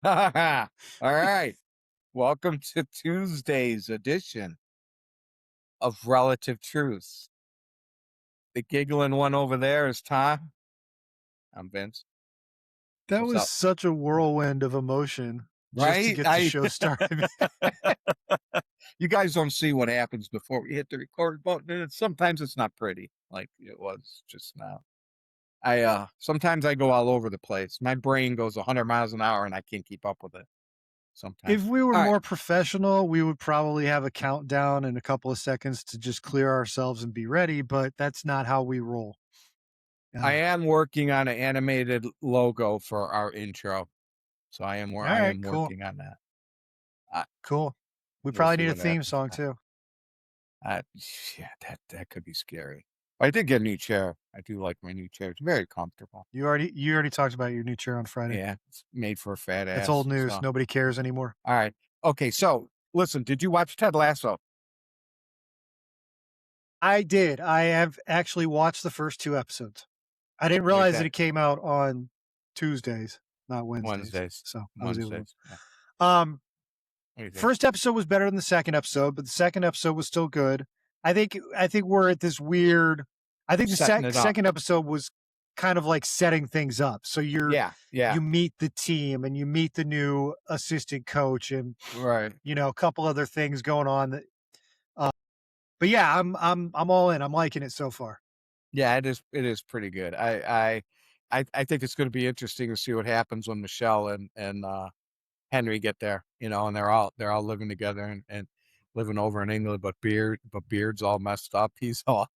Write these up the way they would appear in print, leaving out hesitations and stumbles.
All right. Welcome to Tuesday's edition of Relative Truths. The giggling one over there is Tom. I'm Vince. That What's was up? such a whirlwind of emotion just to Right? get the show started. You guys don't see what happens before we hit the record button. And sometimes it's not pretty like it was just now. Sometimes I go all over the place. My brain goes 100 miles an hour and I can't keep up with it sometimes. If we were All right. more professional, we would probably have a countdown in a couple of seconds to just clear ourselves and be ready, but that's not how we roll. I Uh, am working on an animated logo for our intro. So I am where all I right, am cool, working on that. Uh, cool. We we'll probably see need a what theme happens. song too. Uh, yeah, that could be scary. I did get a new chair. I do like my new chair. It's very comfortable. You already talked about your new chair on Friday. Yeah, it's made for a fat That's old ass. So, news. all Nobody cares anymore. right. Okay, so listen, did you watch Ted Lasso? I did. I have actually watched the first 2 episodes. I didn't What do you realize that think? it came out on Tuesdays, not Wednesdays. Wednesdays. So I was able Wednesdays. Yeah. to. What do you think? First episode was better than the second episode, but the second episode was still good. I think we're at this weird. I think the Setting it up. second episode was kind of like setting things up. So Yeah, yeah. you meet the team and you meet the new assistant coach and Right. a couple other things going on that uh, but yeah, I'm all in. I'm liking it so far. Yeah, it is pretty good. I think it's gonna be interesting to see what happens when Michelle and Henry get there, and they're all living together and living over in England, but Beard's all messed up. He's all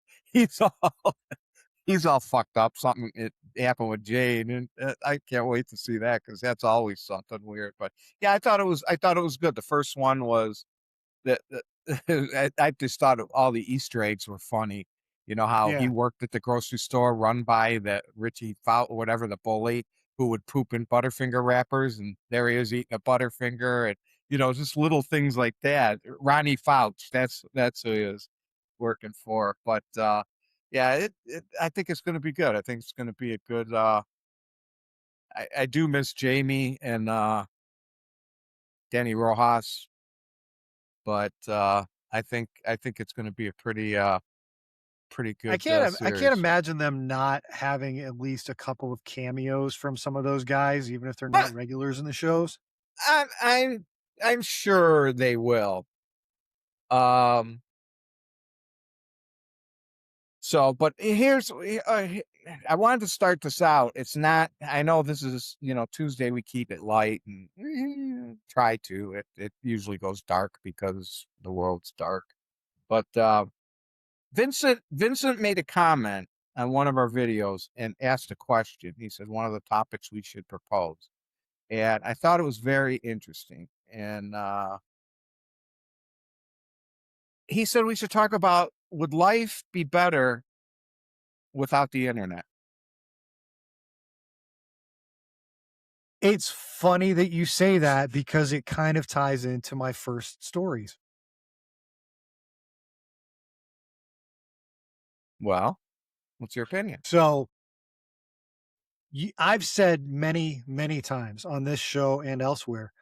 he's all fucked up. Something it happened with Jane, and I can't wait to see that because that's always something weird. But yeah, I thought it was good. The first one was that I just thought all the Easter eggs were funny. You know how he Yeah. worked at the grocery store run by the Richie Fout, whatever the bully who would poop in Butterfinger wrappers, and there he is eating a Butterfinger, and just little things like that. Ronnie Fouch, that's who he is working for. But yeah, I think it's going to be good. I think it's going to be a good. I do miss Jamie and Danny Rojas, but I think it's going to be a pretty good I can't series. imagine them not having at least a couple of cameos from some of those guys, even if they're not But regulars in the shows. I'm sure they will. Um. So, but I wanted to start this out. It's not. I know this is Tuesday. We keep it light and try to. It usually goes dark because the world's dark. But Vincent made a comment on one of our videos and asked a question. He said one of the topics we should propose, and I thought it was very interesting. And he said we should talk about, would life be better without the internet? It's funny that you say that because it kind of ties into my first stories. Well, what's your opinion? So I've said many, many times on this show and elsewhere,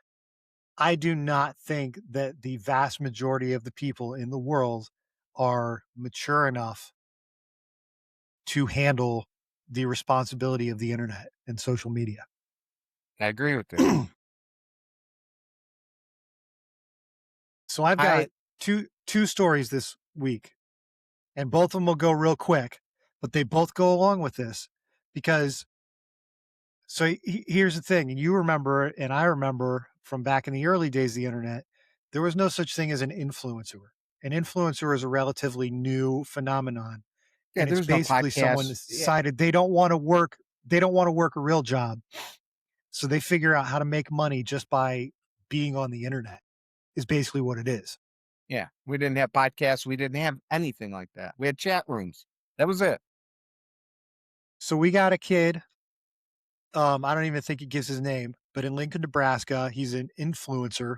I do not think that the vast majority of the people in the world are mature enough to handle the responsibility of the internet and social media. I agree with you. So I've I got two stories this week, and both of them will go real quick, but they both go along with this because here's the thing, and you remember, and I remember from back in the early days of the internet, there was no such thing as an influencer. An influencer is a relatively new phenomenon, Yeah, and it's there's no basically someone podcast. that's Yeah, decided they don't want to work a real job, so they figure out how to make money just by being on the internet. Is basically what it is. yeah. We didn't have podcasts. We didn't have anything like that. We had chat rooms. That was it. So we got a kid. I don't even think he gives his name, but in Lincoln, Nebraska, he's an influencer,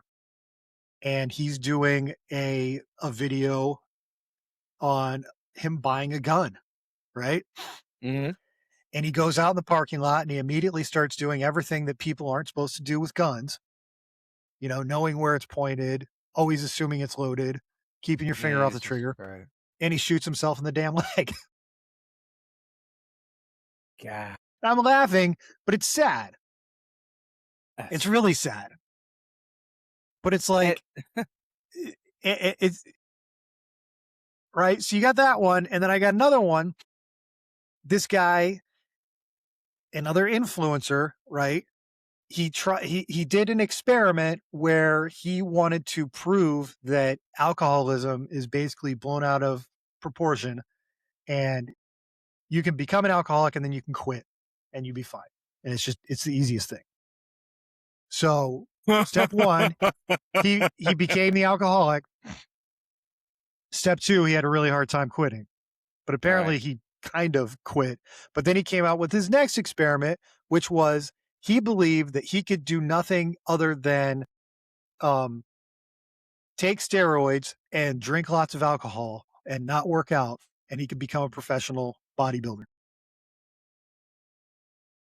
and he's doing a video on him buying a gun, right? Hmm. and he goes out in the parking lot and he immediately starts doing everything that people aren't supposed to do with guns, knowing where it's pointed, always assuming it's loaded, keeping your finger off the Jesus trigger, Christ. and he shoots himself in the damn leg. God. I'm laughing, but it's sad. It's That's really sad. But it's it. like, it's right. So you got that one. And then I got another one. This guy, another influencer, right? He did an experiment where he wanted to prove that alcoholism is basically blown out of proportion and you can become an alcoholic and then you can quit and you be fine. And it's the easiest thing. So step one, he became the alcoholic. Step two, he had a really hard time quitting, but apparently Right. he kind of quit. But then he came out with his next experiment, which was he believed that he could do nothing other than um, take steroids and drink lots of alcohol and not work out, and he could become a professional bodybuilder.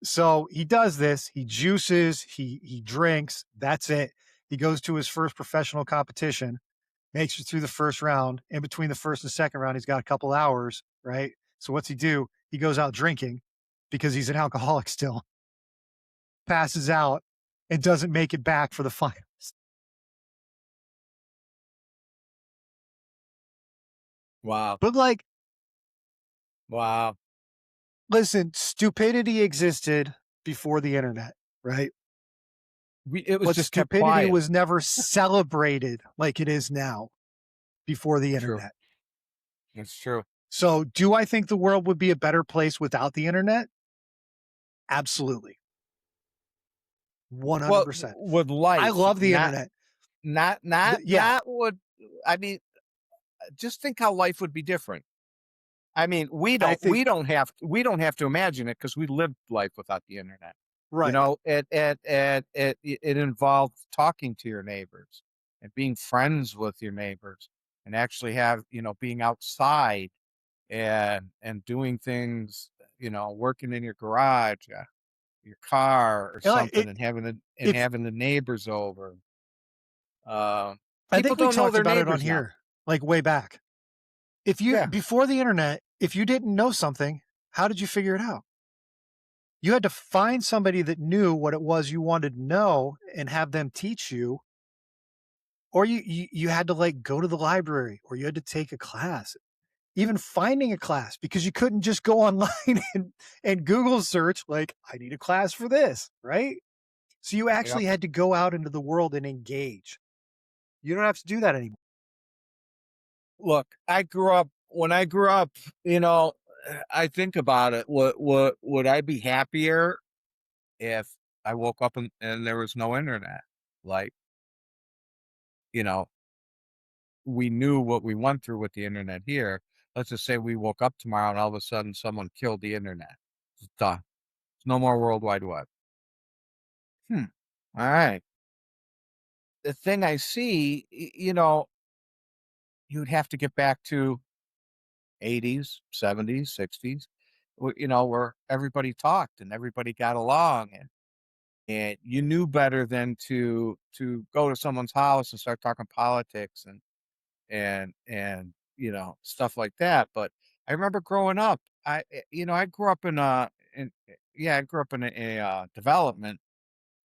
So he does this. He juices. He drinks. That's it. He goes to his first professional competition, makes it through the first round. In between the first and second round, he's got a couple hours, right? So what's he do? He goes out drinking because he's an alcoholic still, passes out, and doesn't make it back for the finals. Wow. But like, Wow. listen, stupidity existed before the internet, right? It was But just kept stupidity quiet. was never celebrated like it is now before the True. internet. It's true. So, do I think the world would be a better place without the internet? Absolutely. Well, 100%. with I life, love the internet. Yeah, not would I mean, just think how life would be different. I mean, I think we don't have to imagine it because we lived life without the internet. right. It involved talking to your neighbors and being friends with your neighbors and actually being outside and doing things, working in your garage, your car or And, like, something and if having the neighbors over. Uh, I People think we don't know talked their about it on neighbors now. here, like, way back. If you Yeah. before the internet, if you didn't know something, how did you figure it out? You had to find somebody that knew what it was you wanted to know and have them teach you, or you had to, like, go to the library, or you had to take a class. Even finding a class because you couldn't just go online and Google search, like, "I need a class for this," right? So you Yep. actually had to go out into the world and engage. You don't have to do that anymore. Look, when I grew up, you know, I think about it. Would I be happier if I woke up and there was no internet? Like, you know, we knew what we went through with the internet here. Let's just say we woke up tomorrow and all of a sudden someone killed the internet. It's done. There's no more World Wide Web. Hmm. All right. The thing I see, you'd have to get back to 80s, 70s, 60s, where everybody talked and everybody got along and you knew better than to go to someone's house and start talking politics and stuff like that. But I remember growing up, I grew up I grew up in a development,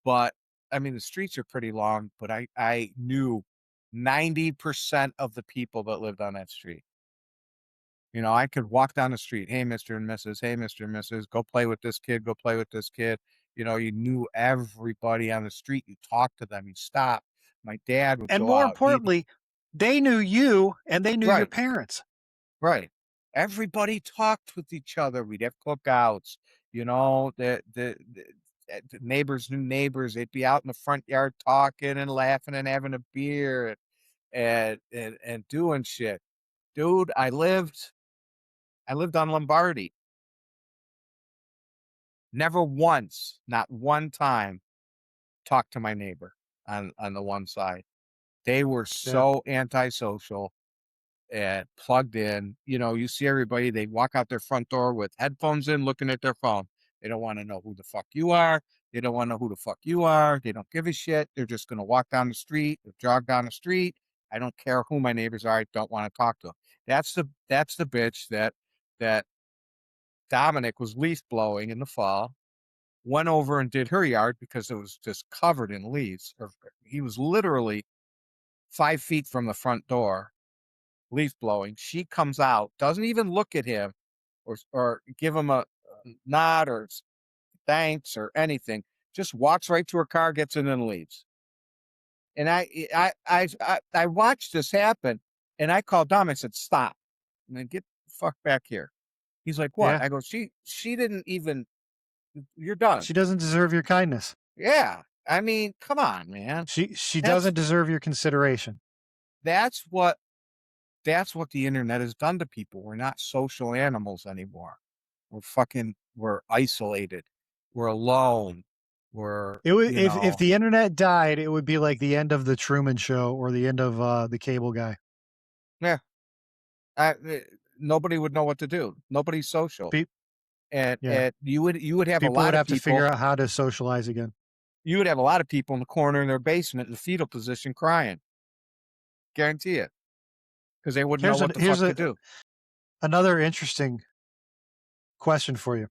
but I mean the streets are pretty long, but I knew 90% of the people that lived on that street. I could walk down the street, "Hey, Mr. and Mrs. Hey, Mr. and Mrs. Go play with this kid, go play with this kid." You knew everybody on the street, you talked to them, you stopped. My dad would And go more out, he'd importantly, they knew you and they knew your Right, parents. right. Everybody talked with each other, we'd have cookouts, the neighbors knew neighbors, they'd be out in the front yard talking and laughing and having a beer and doing shit. Dude, I lived on Lombardi. Never once, not one time, talked to my neighbor on the one side. They were Yeah. so antisocial and plugged in. You see everybody, they walk out their front door with headphones in, looking at their phone. They don't want to know who the fuck you are. They don't want to know who the fuck you are. They don't give a shit. They're just going to walk down the street or jog down the street. I don't care who my neighbors are. I don't want to talk to them. That's the bitch that Dominic was leaf blowing in the fall, went over and did her yard because it was just covered in leaves. Or he was literally 5 feet from the front door, leaf blowing. She comes out, doesn't even look at him or give him a nod or thanks or anything. Just walks right to her car, gets in and leaves. And I watched this happen, and I called Dom. I said, "Stop, and then get the fuck back here." He's like, "What?" Yeah. I go, "She didn't even. You're done." She doesn't deserve your kindness. Yeah, I mean, come on, man. She That's doesn't deserve your consideration. that's what that's what the internet has done to people. We're not social animals anymore. We're isolated. We're alone. We're, It would if the internet died, it would be like the end of the Truman Show or the end of, the Cable Guy. yeah, I, nobody would know what to do. Nobody's social. Pe Yeah. And you would have a People would lot of have to people. figure out how to socialize again. You would have a lot of people in the corner in their basement in the fetal position crying. Guarantee it, because they wouldn't know what the Here's fuck to a do. another interesting question for you.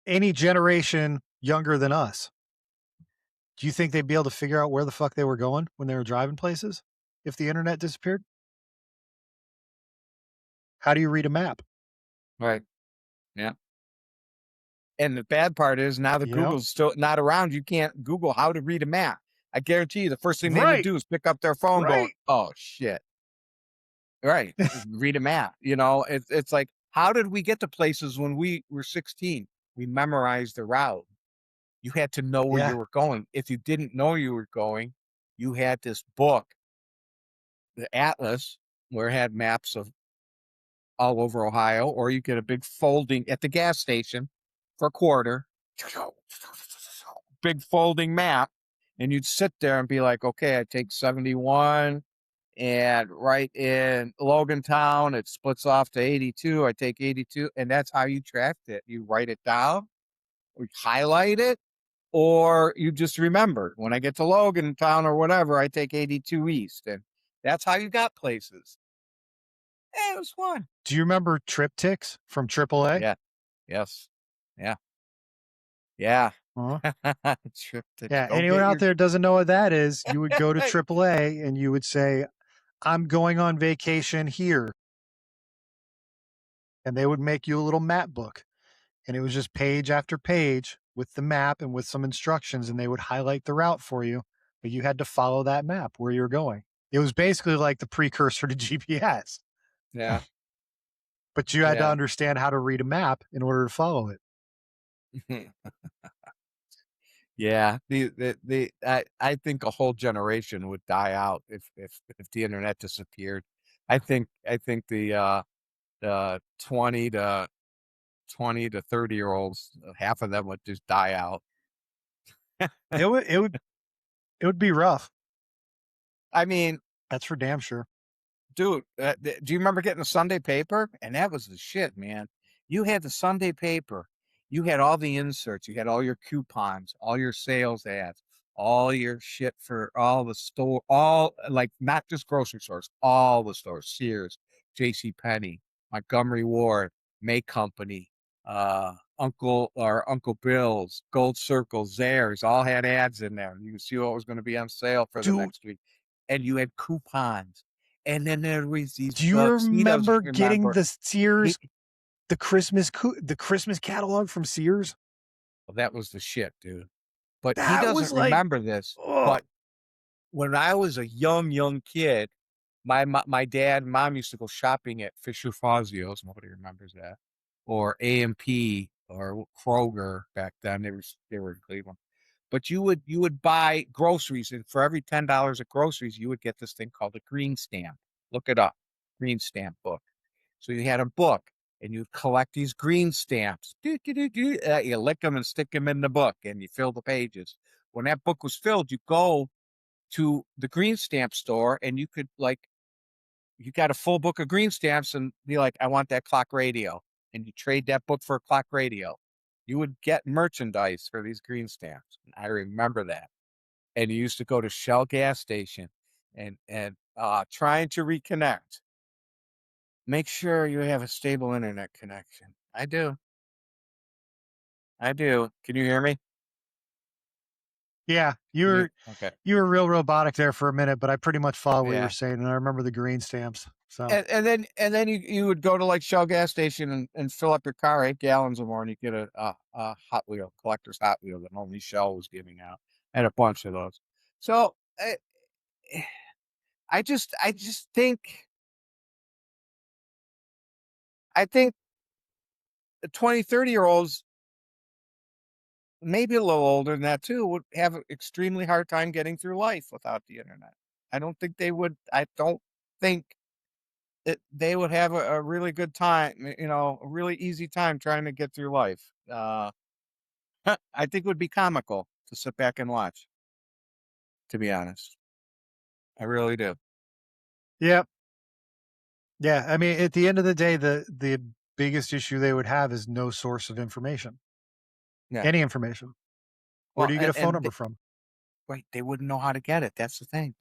Any generation younger than us, do you think they'd be able to figure out where the fuck they were going when they were driving places if the internet disappeared? How do you read a map? Right? Yeah. And the bad part is now that You know? Google's still not around, you can't Google how to read a map. I guarantee you the first thing they would Right, do is pick up their phone going, right. "Oh shit." Right. Read a map. It's like, how did we get to places when we were 16? We memorized the route. You had to know where Yeah. you were going. If you didn't know you were going, you had this book, the Atlas, where it had maps of all over Ohio, or you get a big folding at the gas station for a quarter, big folding map, and you'd sit there and be like, okay, I take 71, and right in Logan Town, it splits off to 82. I take 82, and that's how you tracked it. You write it down, or you highlight it, or you just remember when I get to Logan Town or whatever, I take 82 East, and that's how you got places. Yeah, it was fun. Do you remember triptychs from AAA? Yeah. Yes. Yeah. Yeah. Uh-huh. Triptychs. Yeah, Go anyone get out your. there doesn't know what that is, you would go to AAA and you would say, "I'm going on vacation here," and they would make you a little map book, and it was just page after page with the map and with some instructions, and they would highlight the route for you, but you had to follow that map where you're going. It was basically like the precursor to GPS, Yeah. but you had to Yeah. understand how to read a map in order to follow it. Yeah, I think a whole generation would die out if the internet disappeared. I think the 20 to 30-year-olds, half of them would just die out. It would be rough. I mean, That's for damn sure. dude, do you remember getting the Sunday paper? And that was the shit, man. You had the Sunday paper. You had all the inserts. You had all your coupons, all your sales ads, all your shit for all the store, all like not just grocery stores, all the stores, Sears, J.C. Penney, Montgomery Ward, May Company, Uncle Bill's, Gold Circle, Zayre's, all had ads in there. You could see what was going to be on sale for the Dude, next week. And you had coupons. And then there was these do you books. He doesn't remember getting remember. the He Sears the Christmas catalog from Sears? well, that was the shit, dude. But he That was doesn't like, remember this. oh, But when I was a young kid, my dad and mom used to go shopping at Fisher Fazio's. Nobody remembers that, or A&P or Kroger back then. They were in Cleveland. But you would buy groceries, and for every $10 of groceries, you would get this thing called a green stamp. Look it up, green stamp book. So you had a book, and you'd collect these green stamps. You lick them and stick them in the book, and you fill the pages. When that book was filled, you go to the green stamp store, and you could like you got a full book of green stamps, and be like, I want that clock radio. and you trade that book for a clock radio, you would get merchandise for these green stamps. And I remember that. And you used to go to Shell gas station and trying to reconnect. Make sure you have a stable internet connection. I do. I do. Can you hear me? Yeah, Can you okay. you were real robotic there for a minute, but I pretty much follow what you were Yeah. saying, and I remember the green stamps. So And then you would go to like Shell gas station and fill up your car 8 gallons or more, and you get a Hot Wheel collector's Hot Wheel that only Shell was giving out. I had a bunch of those. So I just think the 20, 30 year olds, maybe a little older than that too, would have an extremely hard time getting through life without the internet. I don't think they would. I don't think that they would have a really good time, a really easy time trying to get through life. I think it would be comical to sit back and watch, to be honest. I really do. yeah, yeah. I mean, at the end of the day, the biggest issue they would have is no source of information, Yeah. any information. Where Well, do you get and a phone and number from? right, they wouldn't know how to get it. That's the thing.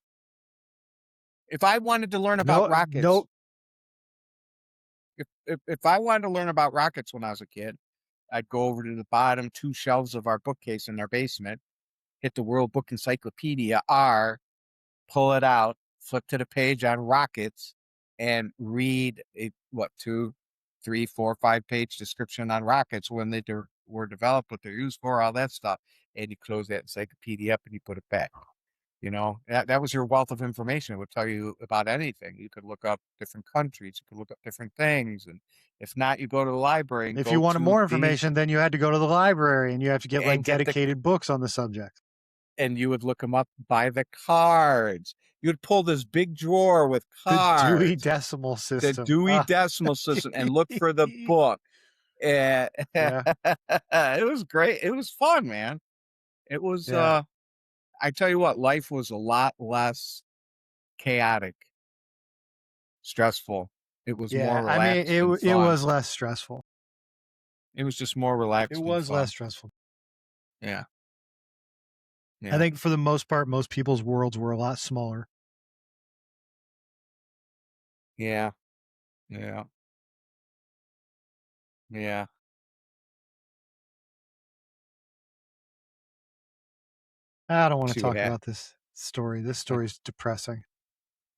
If I wanted to learn about No, rockets, no. if I wanted to learn about rockets when I was a kid, I'd go over to the bottom 2 shelves of our bookcase in our basement, hit the World Book Encyclopedia R, pull it out, flip to the page on rockets, and read a what 2, 3, 4, 5 page description on rockets when were developed, what they're used for, all that stuff. And you close that encyclopedia up and you put it back. That was your wealth of information. It would tell you about anything. You could look up different countries, you could look up different things. And if not, you go to the library and If you go wanted to more the information, then you had to go to the library, and you have to get like and get the dedicated books on the subject. and you would look them up by the cards. You'd pull this big drawer with The Dewey cards, Decimal the System. Dewey Ah, Decimal System, and look for the book. And yeah, it was great. It was fun, man. It was yeah, I tell you what, life was a lot less chaotic, stressful. It was more yeah. I mean, relaxed and it fun. was less stressful. It was just more It relaxed and was less fun. stressful. Yeah. I Yeah. think for the most part, most people's worlds were a lot smaller. Yeah. Yeah. Yeah. I don't want to See what talk happened. about this story. This story is depressing.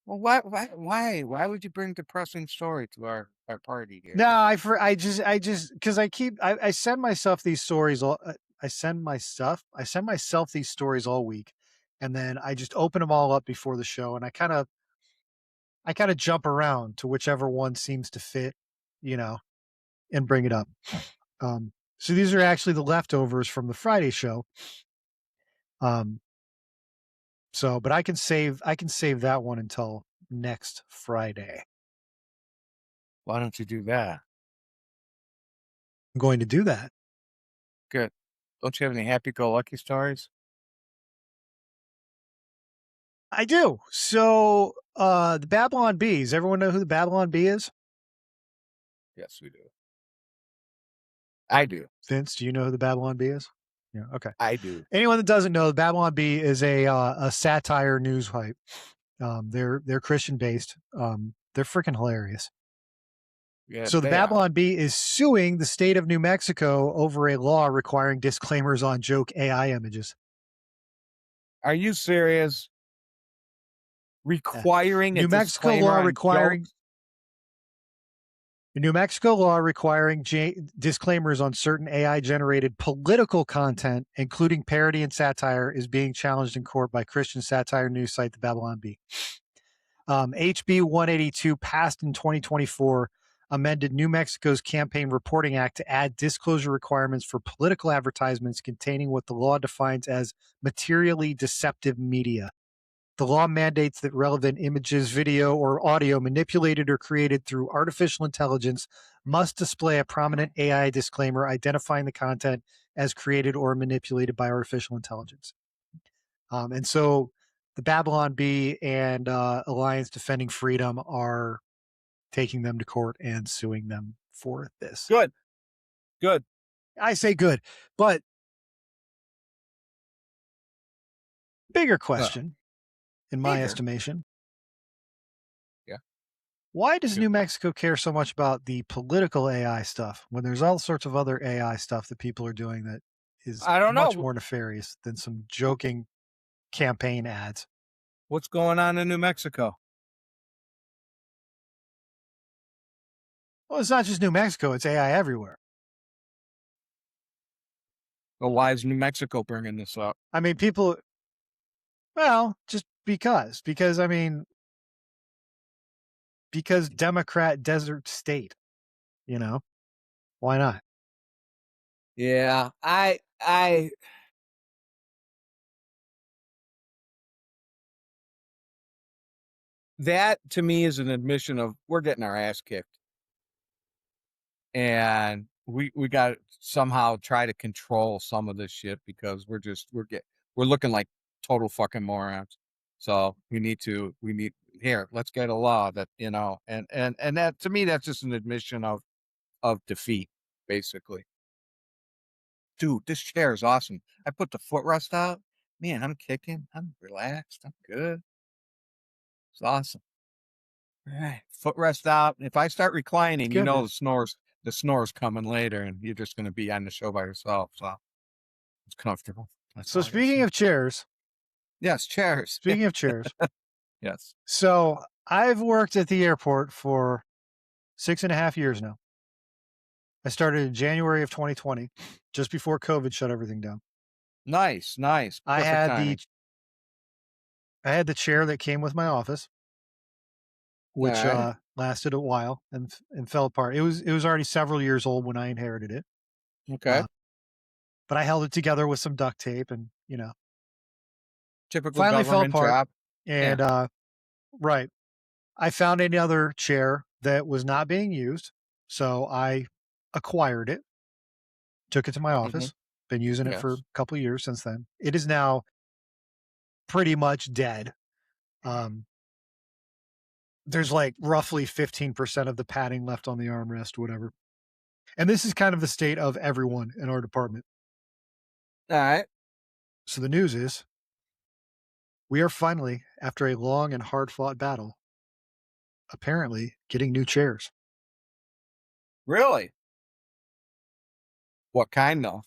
Well, why would you bring depressing story to our party here? No, I just because I send myself these stories all I send myself these stories all week, and then I just open them all up before the show, and I kind of jump around to whichever one seems to fit, you know, and bring it up. So these are actually the leftovers from the Friday show. Um, so but I can save that one until next Friday. Why don't you do that? I'm going to do that. Good. Don't you have any happy-go-lucky stories? I do. So the Babylon Bees. Everyone know who the Babylon Bee is? Yes, we do. I do. Vince, do you know who the Babylon Bee is? Yeah. Okay. I do. Anyone that doesn't know, the Babylon Bee is a satire news hype. They're Christian based. They're freaking hilarious. Yeah, So the they are. Babylon Bee is suing the state of New Mexico over a law requiring disclaimers on joke AI images. Are you serious? Yeah. Requiring a New Mexico disclaimer law on requiring jokes? New Mexico law requiring disclaimers on certain AI generated political content, including parody and satire, is being challenged in court by Christian satire news site The Babylon Bee. HB 182 passed in 2024 amended New Mexico's Campaign Reporting Act to add disclosure requirements for political advertisements containing what the law defines as materially deceptive media. The law mandates that relevant images, video, or audio manipulated or created through artificial intelligence must display a prominent AI disclaimer identifying the content as created or manipulated by artificial intelligence. And so the Babylon Bee and Alliance Defending Freedom are taking them to court and suing them for this. Good, good. I say good, but bigger Uh, question, in my bigger. estimation, Yeah, why does good. New Mexico care so much about the political AI stuff when there's all sorts of other AI stuff that people are doing that is I don't much know more nefarious than some joking campaign ads? what's going on in New Mexico. Well, it's not just New Mexico, it's AI everywhere. Well, why is New Mexico bringing this up? I mean, people, well, just because I mean, because Democrat desert state, you know, why not? Yeah, I that to me is an admission of we're getting our ass kicked, and we got to somehow try to control some of this shit because we're looking like total fucking morons. So we need here. Let's get a law that and that to me that's just an admission of defeat, basically. Dude, this chair is awesome. I put the footrest out. Man, I'm kicking. I'm relaxed. I'm good. It's awesome. All right. Footrest out. If I start It's reclining, good, man. the snores coming later and you're just gonna be on the show by yourself. So it's comfortable. That's So all I gotta say. Yes, Chairs. speaking of chairs, Yes. so I've worked at the airport for 6.5 years now. I started in January of 2020, just before COVID shut everything down. Nice, nice. I Perfect had the timing. I had the chair that came with my office, All which right. lasted a while and fell apart. It was already several years old when I inherited it, Okay. uh, but I held it together with some duct tape, and Typical finally fell government apart. job. Yeah. And right, I found another chair that was not being used, so I acquired it, took it to my Hmm. office. Been using it for a Yes. couple of years since then. It is now pretty much dead. Um, there's like roughly 15% of the padding left on the armrest, whatever. And this is kind of the state of everyone in our department. All right. So the news is we are finally, after a long and hard fought battle, apparently getting new chairs. Really? What kind though?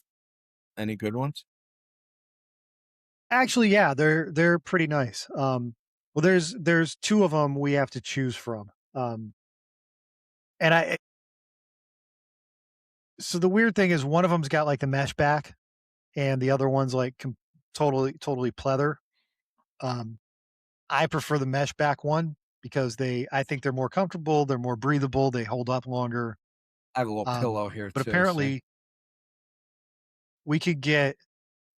Any good ones? Actually, yeah, they're pretty nice. Well, there's two of them we have to choose from. And I so the weird thing is one of them's got like the mesh back, and the other one's like totally pleather. Um, I prefer the mesh back one because I think they're more comfortable, they're more breathable, they hold up longer. I have a little Um, pillow here but too. See. apparently we could get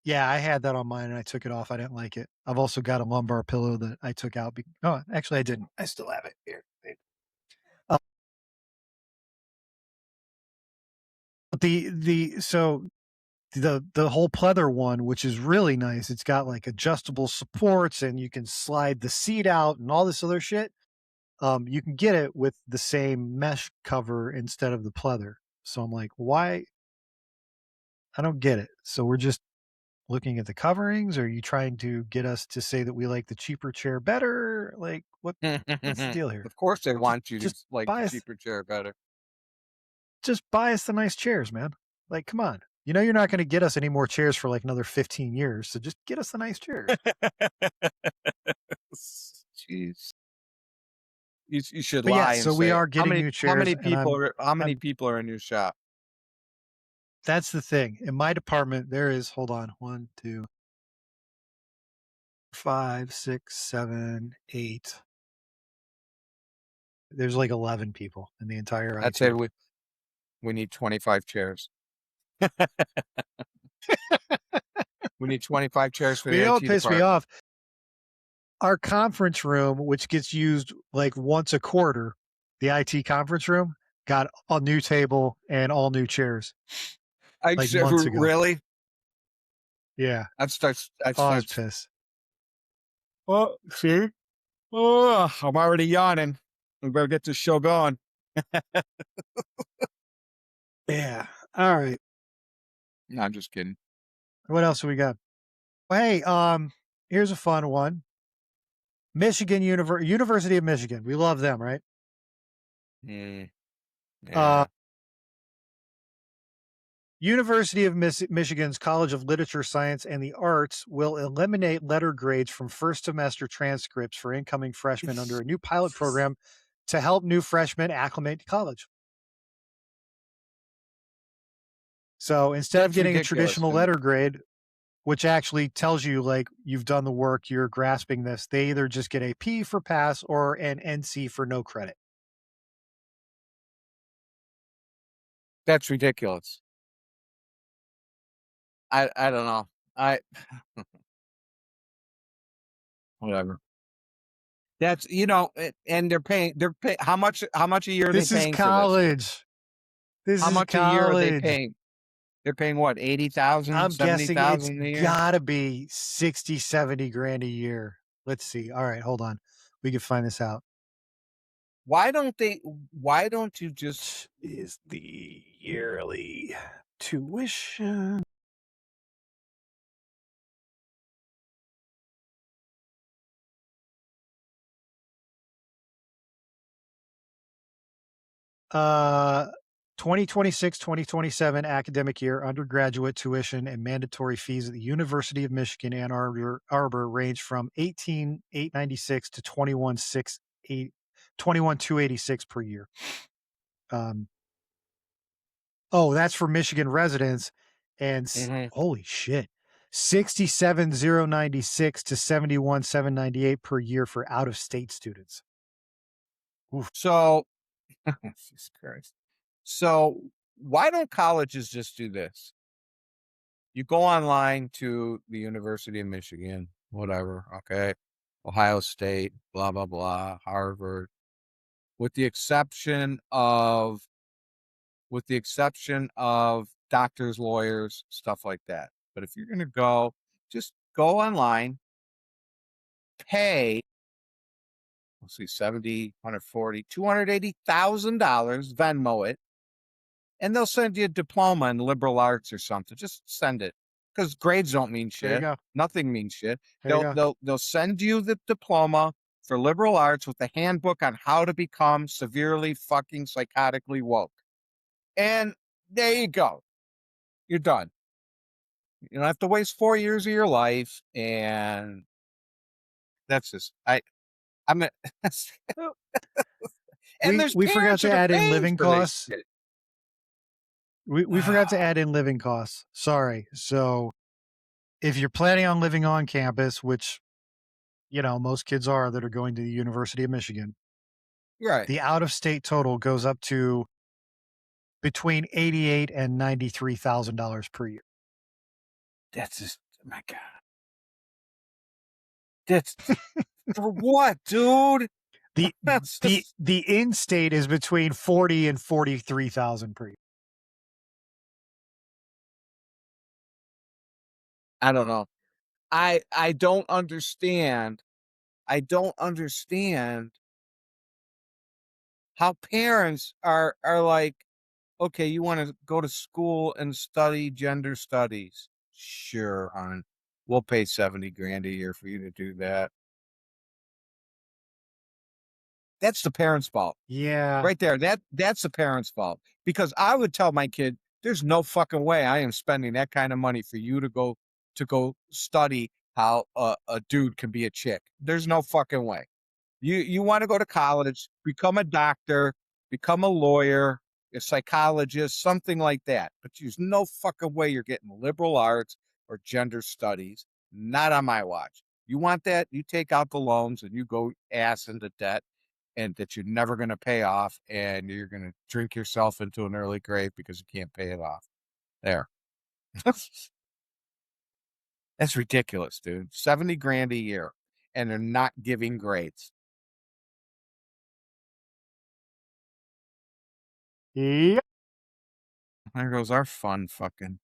yeah, I had that on mine and I took it off. I didn't like it. I've also got a lumbar pillow that I took out. Oh, actually, I didn't. I still have it here. Uh, the whole pleather one, which is really nice. It's got like adjustable supports and you can slide the seat out and all this other shit. You can get it with the same mesh cover instead of the pleather. So I'm like, why? I don't get it. So we're just looking at the coverings? Are you trying to get us to say that we like the cheaper chair better? Like, what's the deal here? Of course, they Just want you to just like the buy us cheaper chair better. just buy us the nice chairs, man. Like, come on. You know you're not going to get us any more chairs for like another 15 years, so just get us the nice chairs. Jeez. You should But yeah, lie and so we say are how getting many new how chairs, many and people are how many I'm people are in your shop? that's the thing. In my department, there is hold on, 1, 2, 5, 6, 7, 8. There's like 11 people in the entire I'd say IT. we need 25 chairs. We need 25 chairs for But you the know what IT pissed me department. off? Our conference room, which gets used like once a quarter, the IT conference room, got a new table and all new chairs I like said, months ago. really? Yeah. I'd start. I'd Oh, I was start. pissed. Oh, see? Oh, I'm already yawning. We better get this show going. Yeah. All right. No, I'm just kidding. What else do we got? Well, hey, here's a fun one. University of Michigan. We love them, right? Mm, Uh, yeah. University of Michigan's College of Literature, Science, and the Arts will eliminate letter grades from first semester transcripts for incoming freshmen under a new pilot program to help new freshmen acclimate to college. So instead of That's getting a ridiculous, traditional dude. letter grade, which actually tells you like you've done the work, you're grasping this, they either just get a P for pass or an NC for no credit. That's ridiculous. I don't know. I whatever. That's and they're pay how much a year are they This is paying for this? college. This How is much a year are they college. paying? They're paying what, 80,000, I'm guessing it's 70,000 a year? gotta be 60, 70 grand a year. Let's see. All right, hold on. We can find this out. Why don't you just Is the yearly tuition? 2026-2027 academic year undergraduate tuition and mandatory fees at the University of Michigan Ann Arbor range from 18,896 to 21,286 per year. Um, oh, that's for Michigan residents and Mhm. holy shit. 67,096 to 71,798 per year for out of state students. Oof. So Jesus Christ. So, why don't colleges just do this? You go online to the University of Michigan, whatever, okay? Ohio State, blah, blah, blah, Harvard, with the exception of doctors, lawyers, stuff like that. But if you're gonna go, just go online, pay, let's see, 70, 140, $280,000, Venmo it, and they'll send you a diploma in liberal arts or something. Just send it, because grades don't mean There you shit. go. Nothing means shit. There you They'll go. they'll they'll send you the diploma for liberal arts with the handbook on how to become severely fucking psychotically woke. And there you go. You're done. You don't have to waste 4 years of your life, and that's just I'm a, Oh, and we there's we forgot parents to that are add in paying living for this costs. shit. We forgot to add in living costs. Sorry. So if you're planning on living on campus, which most kids are that are going to the University of Michigan, Right. the out of state total goes up to between 88 and $93,000 per year. That's just, oh my God. That's for what, dude? The That's the just, the in-state is between 40 and 43,000 per year. I don't know. I don't understand. I don't understand how parents are like, okay, you want to go to school and study gender studies. Sure, hon. We'll pay 70 grand a year for you to do that. That's the parents' fault. Yeah. Right there. That's the parents' fault. Because I would tell my kid, there's no fucking way I am spending that kind of money for you to go study how a dude can be a chick. There's no fucking way. You want to go to college, become a doctor, become a lawyer, a psychologist, something like that. But there's no fucking way you're getting liberal arts or gender studies. Not on my watch. You want that? You take out the loans and you go ass into debt, and that you're never going to pay off, and you're going to drink yourself into an early grave because you can't pay it off. There. That's ridiculous, dude. 70 grand a year, and they're not giving grades. Yep. There goes our fun fucking.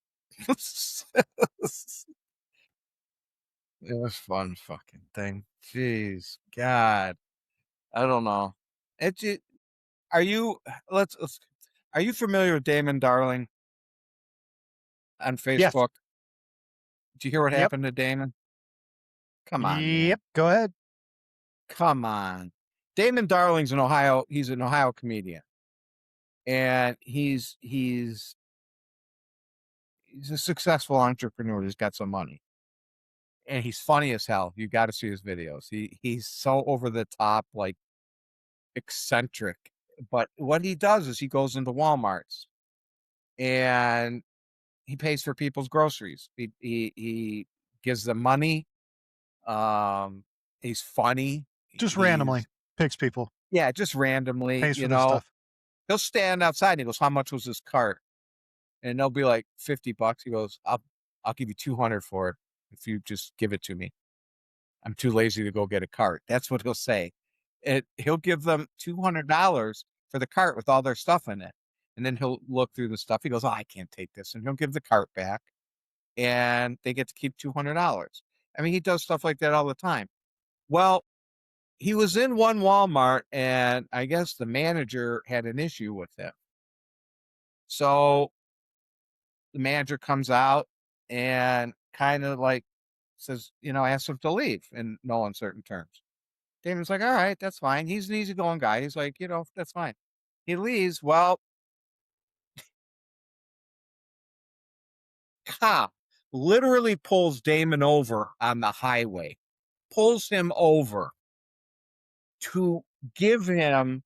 It was fun fucking thing. Jeez, God, I don't know. It. Are you? Let's. Are you familiar with Damon Darling on Yes. Facebook? Did you hear what Yep. happened to Damon? Come on, Yep. man. Go ahead. Come on. Damon Darling's an Ohio, he's an Ohio comedian. And he's a successful entrepreneur who's got some money. And he's funny as hell. You got to see his videos. He's so over the top, like eccentric. But what he does is he goes into Walmarts and he pays for people's groceries. He gives them money. Um, he's funny. Just randomly He's picks people, Yeah, just randomly, pays for their stuff. he'll stand outside and he goes, "How much was this cart?" And they'll be like $50. He goes, I'll give you 200 for it if you just give it to me. I'm too lazy to go get a cart. That's what he'll say. He'll give them $200 for the cart with all their stuff in it. And then he'll look through the stuff. He goes, "Oh, I can't take this." And he'll give the cart back and they get to keep $200. I mean, he does stuff like that all the time. Well, he was in one Walmart and I guess the manager had an issue with him. So the manager comes out and kind of like says, asks him to leave in no uncertain terms. Damon's like, "All right, that's fine." He's an easygoing guy. He's like, "That's fine." He leaves. Well, cop literally pulls Damon over on the highway, pulls him over to give him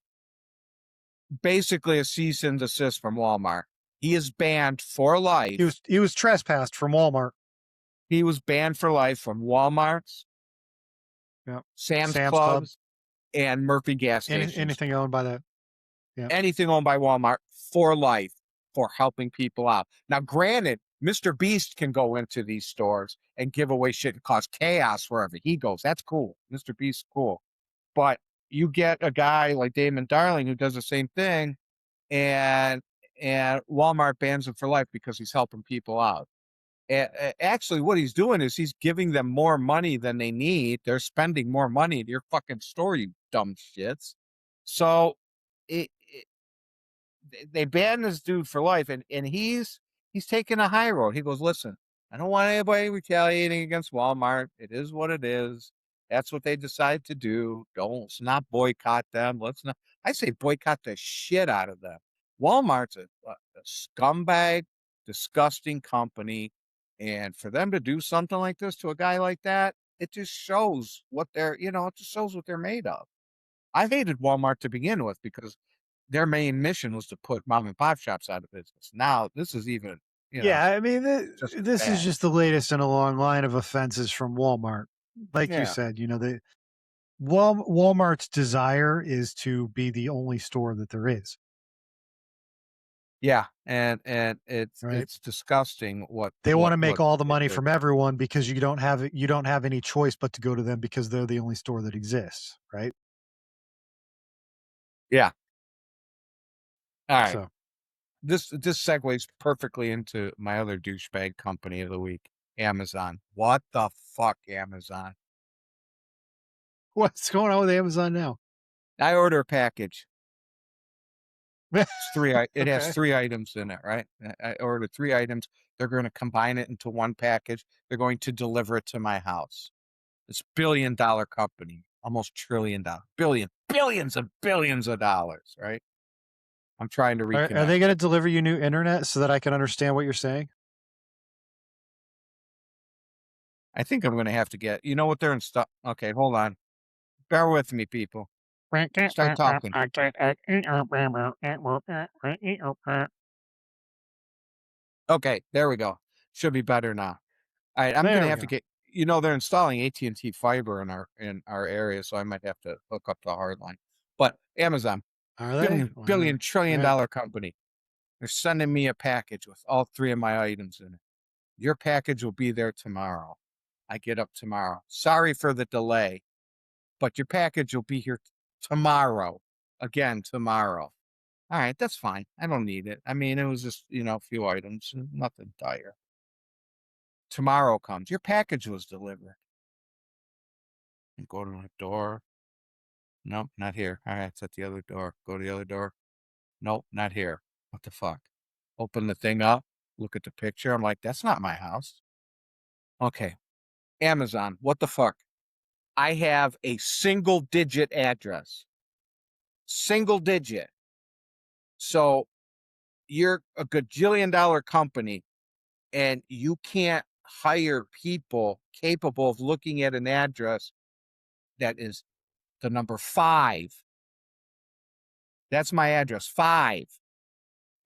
basically a cease and desist from Walmart. He is banned for life. He was trespassed from Walmart. He was banned for life from Walmart's, Yep. Sam's Sam's Club. Clubs, and Murphy gas stations. Anything owned by that. Yep. Anything owned by Walmart for life for helping people out. Now, granted, Mr. Beast can go into these stores and give away shit and cause chaos wherever he goes. That's cool. Mr. Beast's cool. But you get a guy like Damon Darling who does the same thing, and Walmart bans him for life because he's helping people out. Actually, what he's doing is he's giving them more money than they need. They're spending more money at your fucking store, you dumb shits. So it, they banned this dude for life, and he's taking a high road. He goes, "Listen, I don't want anybody retaliating against Walmart. It is what it is. That's what they decide to do. Let's not boycott them. Let's not. I say boycott the shit out of them. Walmart's a scumbag, disgusting company, and for them to do something like this to a guy like that, it just shows what it just shows what they're made of. I hated Walmart to begin with because their main mission was to put mom and pop shops out of business. Now this is even, Yeah, I mean, just as this is bad. just the latest in a long line of offenses from Walmart. Like you Yeah. said, Walmart's desire is to be the only store that there is, Yeah. And right? it's disgusting They want to make what all the they money do. from everyone because you don't have any choice but to go to them because they're the only store that exists, right? Yeah. All right. So, This segues perfectly into my other douchebag company of the week, Amazon. What the fuck, Amazon? what's going on with Amazon now? I order a package. It has Okay. 3 items in it, right? I ordered 3 items. They're going to combine it into one package. They're going to deliver it to my house. This billion-dollar company, almost $1 trillion, billions and billions of dollars, right? I'm trying to Are reconnect. they going to deliver you new internet so that I can understand what you're saying? I think I'm going to have to get, you know what they're in stock. Okay, hold on. Bear with me, people. Start talking. Okay, there we go. Should be better now. All right, I'm going There to we have to go. get, they're installing AT&T fiber in our area, so I might have to hook up to a hard line. But Amazon, Are they? billion, Wow. billion, trillion Right. dollar company. They're sending me a package with all 3 of my items in it. Your package will be there tomorrow. I get up tomorrow. Sorry for the delay, but your package will be here tomorrow. Again, tomorrow. All right, that's fine. I don't need it. I mean, it was just, a few items, nothing dire. Tomorrow comes. Your package was delivered. You go to the door. Nope, not here. All right, it's at the other door. Go to the other door. Nope, not here. What the fuck? Open the thing up, look at the picture. I'm like, that's not my house. Okay. Amazon, what the fuck? I have a single digit address. Single digit. So you're a gajillion-dollar company and you can't hire people capable of looking at an address that is the number 5. That's my address, 5.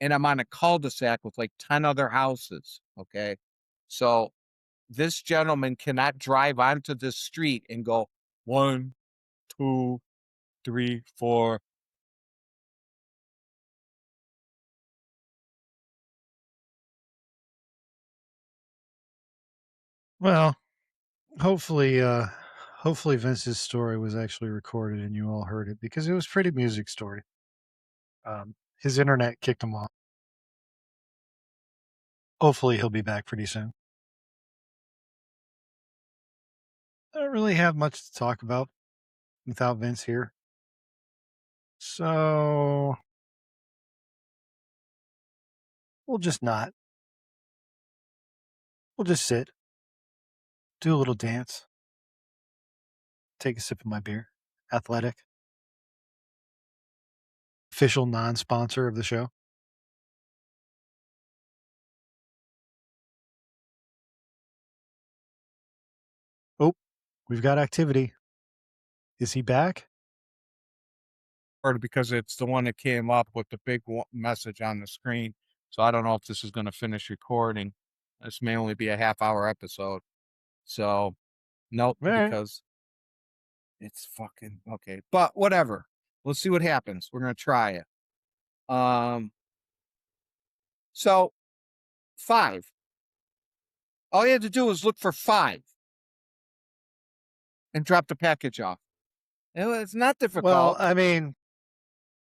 And I'm on a cul-de-sac with like 10 other houses. Okay. So this gentleman cannot drive onto this street and go 1, 2, 3, 4. Well, hopefully, hopefully Vince's story was actually recorded and you all heard it because it was pretty music story. His internet kicked him off. Hopefully, he'll be back pretty soon. I don't really have much to talk about without Vince here. So we'll just not. We'll just sit, do a little dance, take a sip of my beer. Athletic, official non sponsor of the show. Oh, we've got activity. Is he back? Or because it's the one that came up with the big message on the screen. So I don't know if this is going to finish recording. This may only be a half-hour episode. So nope, All right. because it's fucking okay. But whatever. Let's see what happens. We're gonna try it. So 5. All you had to do was look for 5 and drop the package off. It's not Well, difficult. I mean,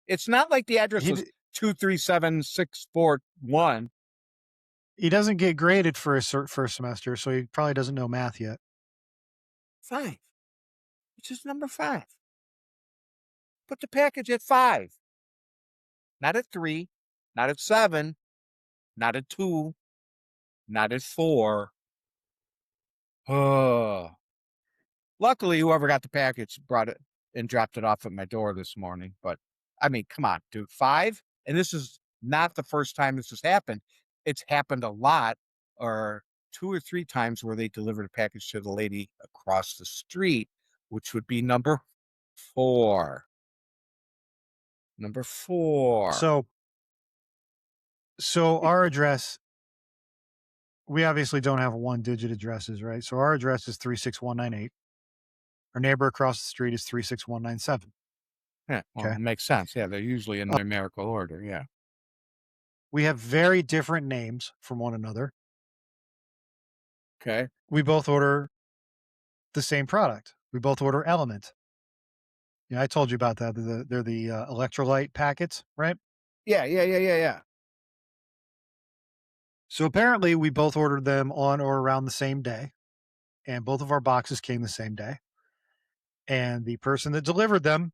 It's not like the address was he 237641. he doesn't get graded for his first semester, so he probably doesn't know math yet. 5. It's just number 5. Put the package at 5. Not at 3, not at 7, not at 2, not at 4. Oh. Luckily, whoever got the package brought it and dropped it off at my door this morning. But I mean, come on, dude, 5? And this is not the first time this has happened. It's happened a lot, or 2 or 3 times where they delivered a package to the lady across the street, which would be number 4. Number 4. So, so our address, we obviously don't have one digit addresses, right? So our address is 36198. Our neighbor across the street is 36197. Yeah, well, Okay. it makes sense. Yeah, they're usually in numerical order. Yeah. We have very different names from one another. Okay. We both order the same product. We both order Element. Yeah, I told you about that. They're the electrolyte packets, right? Yeah, yeah, yeah, yeah, yeah. So apparently, we both ordered them on or around the same day, and both of our boxes came the same day. And the person that delivered them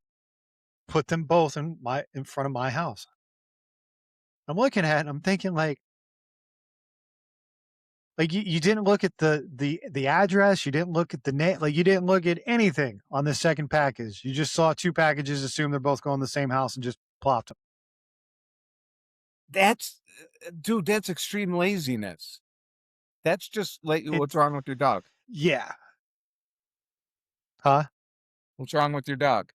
put them both in front of my house. I'm looking at it, I'm thinking like you didn't look at the address, you didn't look at the name, like you didn't look at anything on the second package. You just saw 2 packages, assumed they're both going to the same house, and just plopped them. That's, dude, that's extreme laziness. That's just like, what's It's wrong with your dog? yeah. Huh? What's wrong with your dog?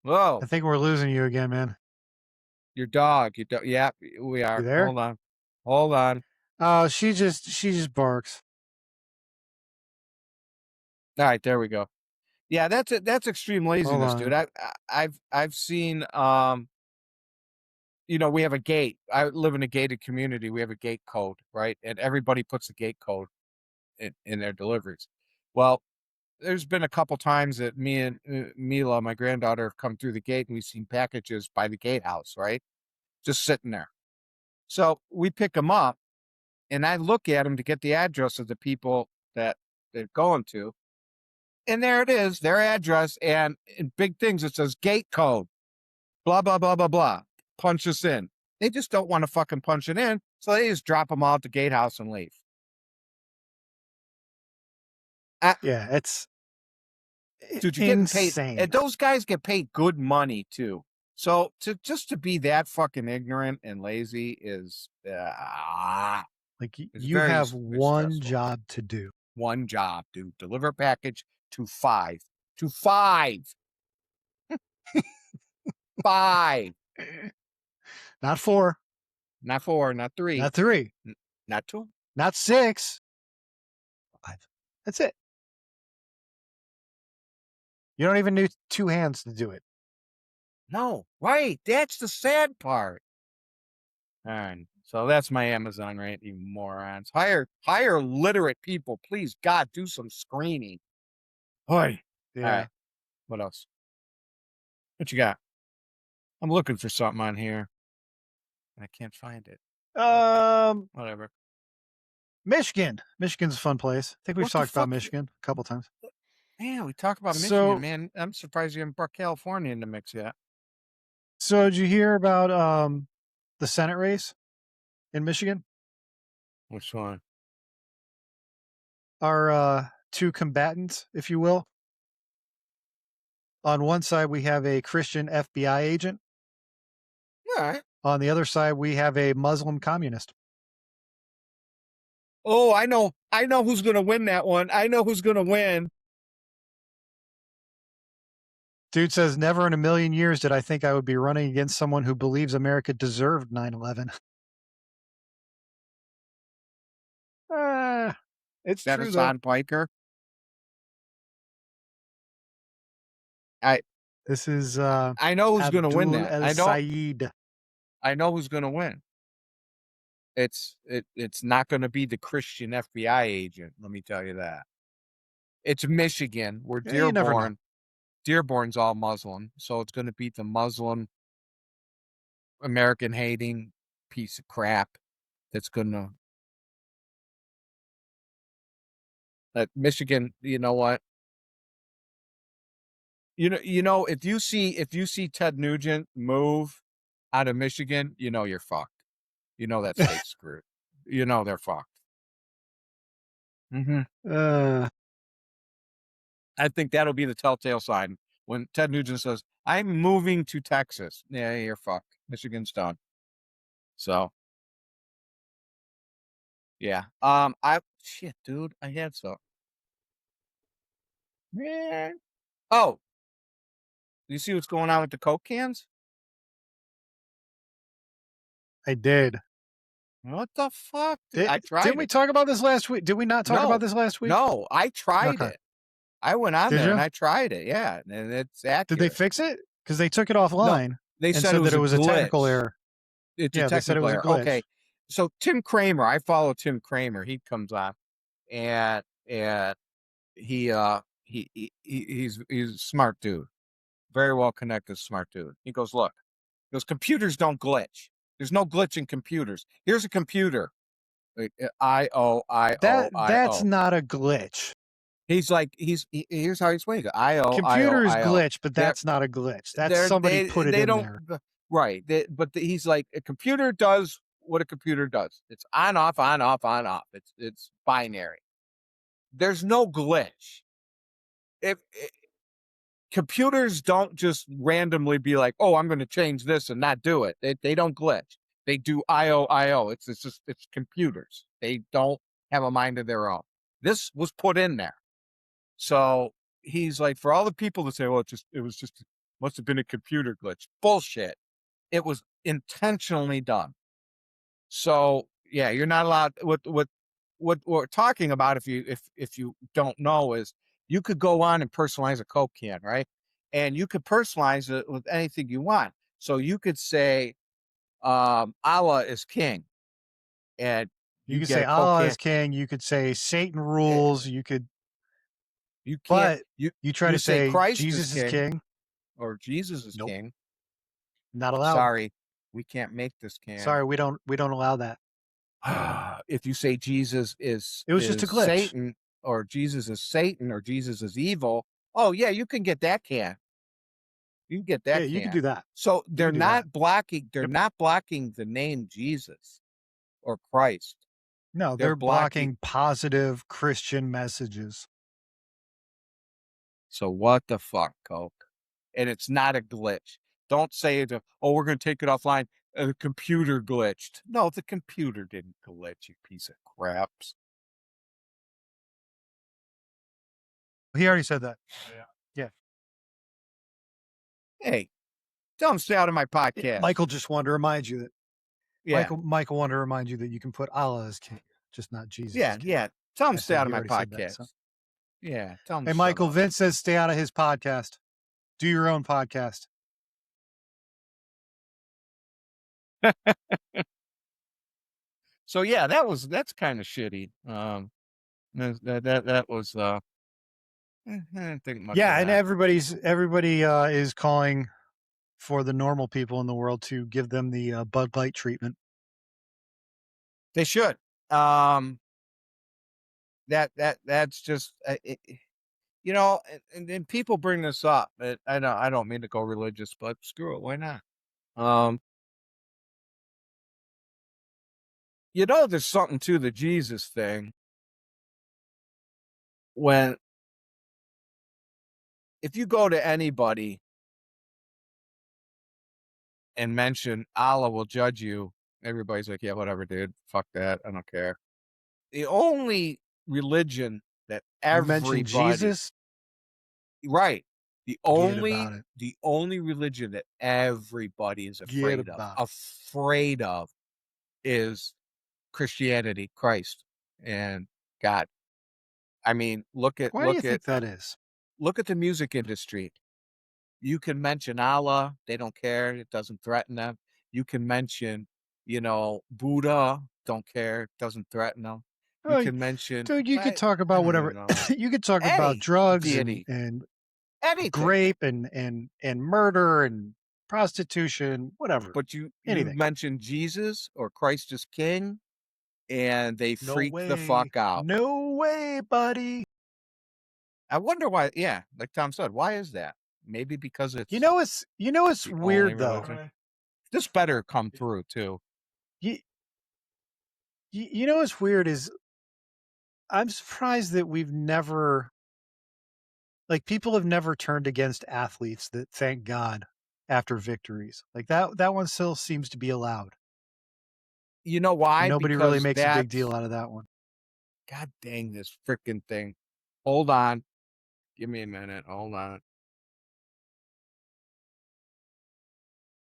I Whoa, think we're losing you again, man. your dog. You don't. Yeah, we You are. there? Hold on. Hold on. Oh, she just barks. All right, there we go. Yeah, that's it. That's extreme Hold laziness, dude. on. I've seen. We have a gate. I live in a gated community. We have a gate code, right? And everybody puts a gate code in their deliveries. Well, there's been a couple times that me and Mila, my granddaughter, have come through the gate and we've seen packages by the gatehouse, right? Just sitting there. So we pick them up and I look at them to get the address of the people that they're going to. And there it is, their address. And in big things, it says gate code. blah, blah, blah, blah, blah. Punch us in. They just don't want to fucking punch it in. So they just drop them all at the gatehouse and leave. Uh, Yeah, it's dude, you're getting paid. insane. And those guys get paid good money too. So to be that fucking ignorant and lazy Like is you very, have very one stressful. job to do. One job, dude. Deliver a package to five. To five. Five. Not 4, Not four, not three, not 3, not two. not 6, 5. That's it. You don't even need 2 hands to do it. No, right. That's the sad part. All right. So that's my Amazon rant, you morons. Hire literate people. Please, God, do some screening. Hoy. All Yeah. right. What else? What you got? I'm looking for something on here. I can't find it. But Um, whatever. Michigan. Michigan's a fun place. I think we've What the talked about fuck? Michigan a couple times. Man, we talk about Michigan, So, man. I'm surprised you haven't brought California in the mix yet. so did you hear about the Senate race in Michigan? Which one? Our 2 combatants, if you will. On one side, we have a Christian FBI agent. All right. On the other side, we have a Muslim communist. Oh, I know. I know who's going to win that one. I know who's going to win. Dude says, never in a million years did I think I would be running against someone who believes America deserved 9/11. It's That true, though. Hassan Piker. I This is I know who's going to win Abdul that. El Sayed. I know who's going to win. It's not going to be the Christian FBI agent. Let me tell you that. It's Michigan, where Yeah, you never know. Dearborn's all Muslim, so it's going to be the Muslim American hating piece of crap that's going to. Michigan, you know what? If you see Ted Nugent move out of Michigan, you know you're fucked. You know that state's screwed. You know they're fucked. Hmm. uh, I think that'll be the telltale sign when Ted Nugent says, "I'm moving to Texas." Yeah, you're fucked. Michigan's done. So yeah. I shit, dude. I had some. Man. Oh, you see what's going on with the Coke cans? I did. What the fuck, dude? I Didn't tried we it. talk about this last week? Did we not talk about No, this last week? no, I tried Okay. it. I went on Did there and you? I tried it. Yeah, and it's Did they accurate. fix it? Because they took it No, offline they and said it said that was it a was a technical glitch. error. It's a Yeah, they said it technical was a error. glitch. Okay, so Tim Kramer, I follow Tim Kramer. He comes on, and he's a smart dude, very well connected, smart dude. He goes, look, those computers don't glitch. There's no glitch in computers. Here's a computer. I O I O I That's O. not a glitch. He's like here's how he's explaining it. I O I O Computers I O. glitch, but They're that's not a glitch. That's they're somebody put it they in don't there. right. He's like a computer does what a computer does. It's on off on off on off. It's binary. There's no glitch. If computers don't just randomly be like, oh, I'm going to change this and not do it. They don't glitch. They do IO. It's computers. They don't have a mind of their own. This was put in there. So he's like, for all the people that say, well, must have been a computer glitch. Bullshit. It was intentionally done. So yeah, you're not allowed. What we're talking about, if you don't know, is you could go on and personalize a Coke can, right? And you could personalize it with anything you want. So you could say, Allah is king, and You you could get say a Coke Allah can. is king. You could say Satan eh, rules. You could, You can't. but You you try you to say say Christ is Jesus is king king. or Jesus is Nope, king. not allowed. Sorry, we can't make this can. Sorry, we don't allow that. If you say Jesus It was just a is glitch. Satan or Jesus is Satan or Jesus is evil, oh yeah, you can get that can. You can get Yeah, that you could do canned. that. So You could do that. they're Yep. not blocking the name Jesus or Christ. No, They're they're blocking. blocking positive Christian messages. So what the fuck, Coke? And it's not a glitch. Don't say it. Oh, we're going to take it offline. The computer glitched. No, the computer didn't glitch. You piece of craps. He already said that. Yeah. Yeah. Hey, tell him stay out of my podcast. Michael just wanted to remind you that Yeah, Michael wanted to remind you that you can put Allah as king, just not Jesus as yeah, king. yeah. Tell him I stay said out of he my already said that. So, podcast. Yeah, tell him to hey, shut Michael, up. Vince says stay out of his podcast. Do your own podcast. So yeah, that's kind of shitty. That was I didn't think much of Yeah, and that. everybody is calling for the normal people in the world to give them the Bud Light treatment. They should. That's just and people bring this up. I don't mean to go religious, but screw it, why not? Um, there's something to the Jesus thing when if you go to anybody and mention Allah will judge you, everybody's like, yeah, whatever, dude, fuck that, I don't care. The only religion that You mentioned everybody Jesus, right, forget about it. the only religion that everybody is Forget about it. afraid of is Christianity, Christ, and God. I mean, Why do you think that is? look at the music industry. You can mention Allah, they don't care, it doesn't threaten them. You can mention, Buddha, don't care, it doesn't threaten them. You Oh, can mention dude, you could talk I about don't even whatever. know. You could talk about Any drugs deity, and anything. grape and murder and prostitution, whatever, But you anything. mention Jesus or Christ is king, and they No freak the way, fuck out. no way, buddy. I wonder why. Yeah, like Tom said, why is that? Maybe because it's You know it's the only weird though. religion. This better come through too. You, you know what's weird is I'm surprised that we've never like people have never turned against athletes that thank God after victories. Like that one still seems to be allowed. You know And why? nobody really Because makes a big deal that's out of that one. God dang this freaking thing. Hold on. Give me a minute. Hold on.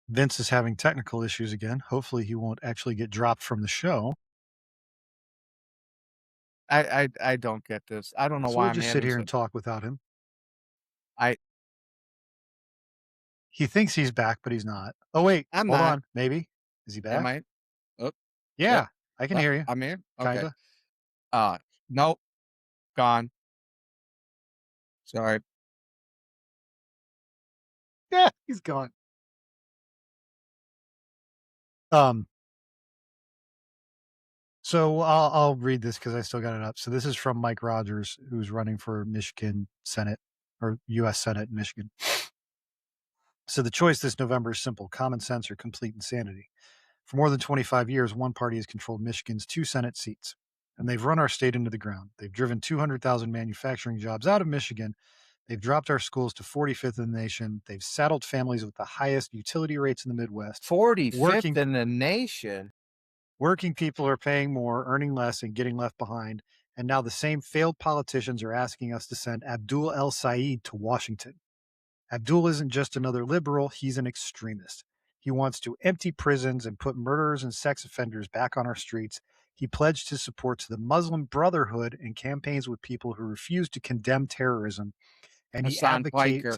Vince is having technical issues again. Hopefully he won't actually get dropped from the show. I don't get this. I don't know So why we'll I'm just sit having here so and talk without him. I He thinks he's back, but he's not. Oh wait, I'm hold not. on. Maybe. Is he Am back? I? Oh, yep. Yeah, I can hear you. I'm here. Okay. Kinda. Uh nope. Gone. Sorry. Yeah, he's gone. Um, so I'll read this because I still got it up. So this is from Mike Rogers, who's running for Michigan Senate or US Senate in Michigan. So the choice this November is simple: common sense or complete insanity. For more than 25 years, one party has controlled Michigan's 2 Senate seats, and they've run our state into the ground. They've driven 200,000 manufacturing jobs out of Michigan. They've dropped our schools to 45th in the nation. They've saddled families with the highest utility rates in the Midwest. 45th Working in the nation. working people are paying more, earning less, and getting left behind. And now the same failed politicians are asking us to send Abdul El Sayed to Washington. Abdul isn't just another liberal, he's an extremist. He wants to empty prisons and put murderers and sex offenders back on our streets. He pledged his support to the Muslim Brotherhood and campaigns with people who refuse to condemn terrorism. And he Hassan Piker.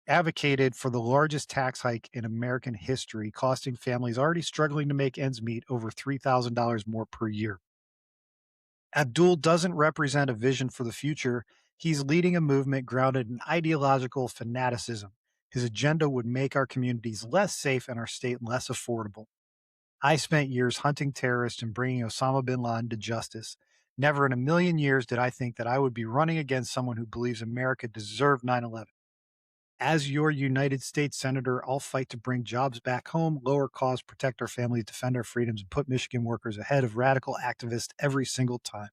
advocated for the largest tax hike in American history, costing families already struggling to make ends meet over $3,000 more per year. Abdul doesn't represent a vision for the future. He's leading a movement grounded in ideological fanaticism. His agenda would make our communities less safe and our state less affordable. I spent years hunting terrorists and bringing Osama bin Laden to justice. Never in a million years did I think that I would be running against someone who believes America deserved 9/11. As your United States Senator, I'll fight to bring jobs back home, lower costs, protect our families, defend our freedoms, and put Michigan workers ahead of radical activists every single time.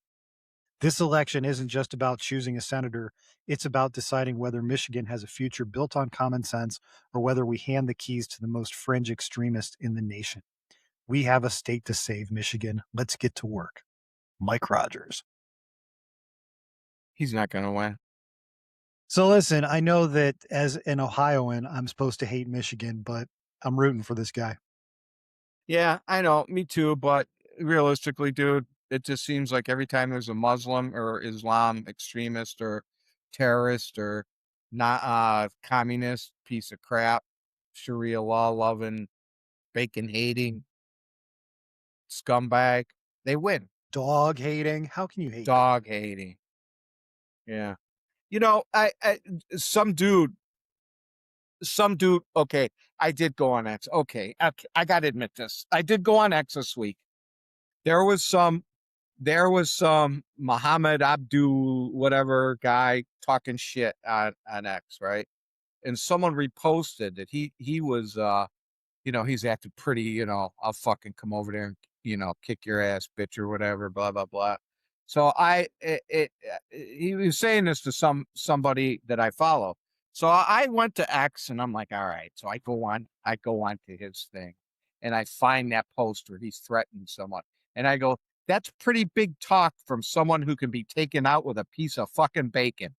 This election isn't just about choosing a senator, it's about deciding whether Michigan has a future built on common sense or whether we hand the keys to the most fringe extremist in the nation. We have a state to save, Michigan. Let's get to work. Mike Rogers. He's not gonna win. So listen, I know that as an Ohioan, I'm supposed to hate Michigan, but I'm rooting for this guy. Yeah, I know, me too, but realistically, dude, it just seems like every time there's a Muslim or Islam extremist or terrorist or not communist piece of crap, Sharia law loving, bacon hating scumbag, they win. Dog hating. How can you hate Dog dogs? hating. Yeah. You know, some dude, okay, I did go on X. Okay, I gotta admit this. I did go on X this week. There was some Muhammad Abdul whatever guy talking shit on X, right? And someone reposted that he was he's acting pretty, I'll fucking come over there and, kick your ass, bitch, or whatever, blah, blah, blah. So he was saying this to somebody that I follow. So I went to X and I'm like, all right. So I go on to his thing and I find that post where he's threatening someone. And I go, that's pretty big talk from someone who can be taken out with a piece of fucking bacon.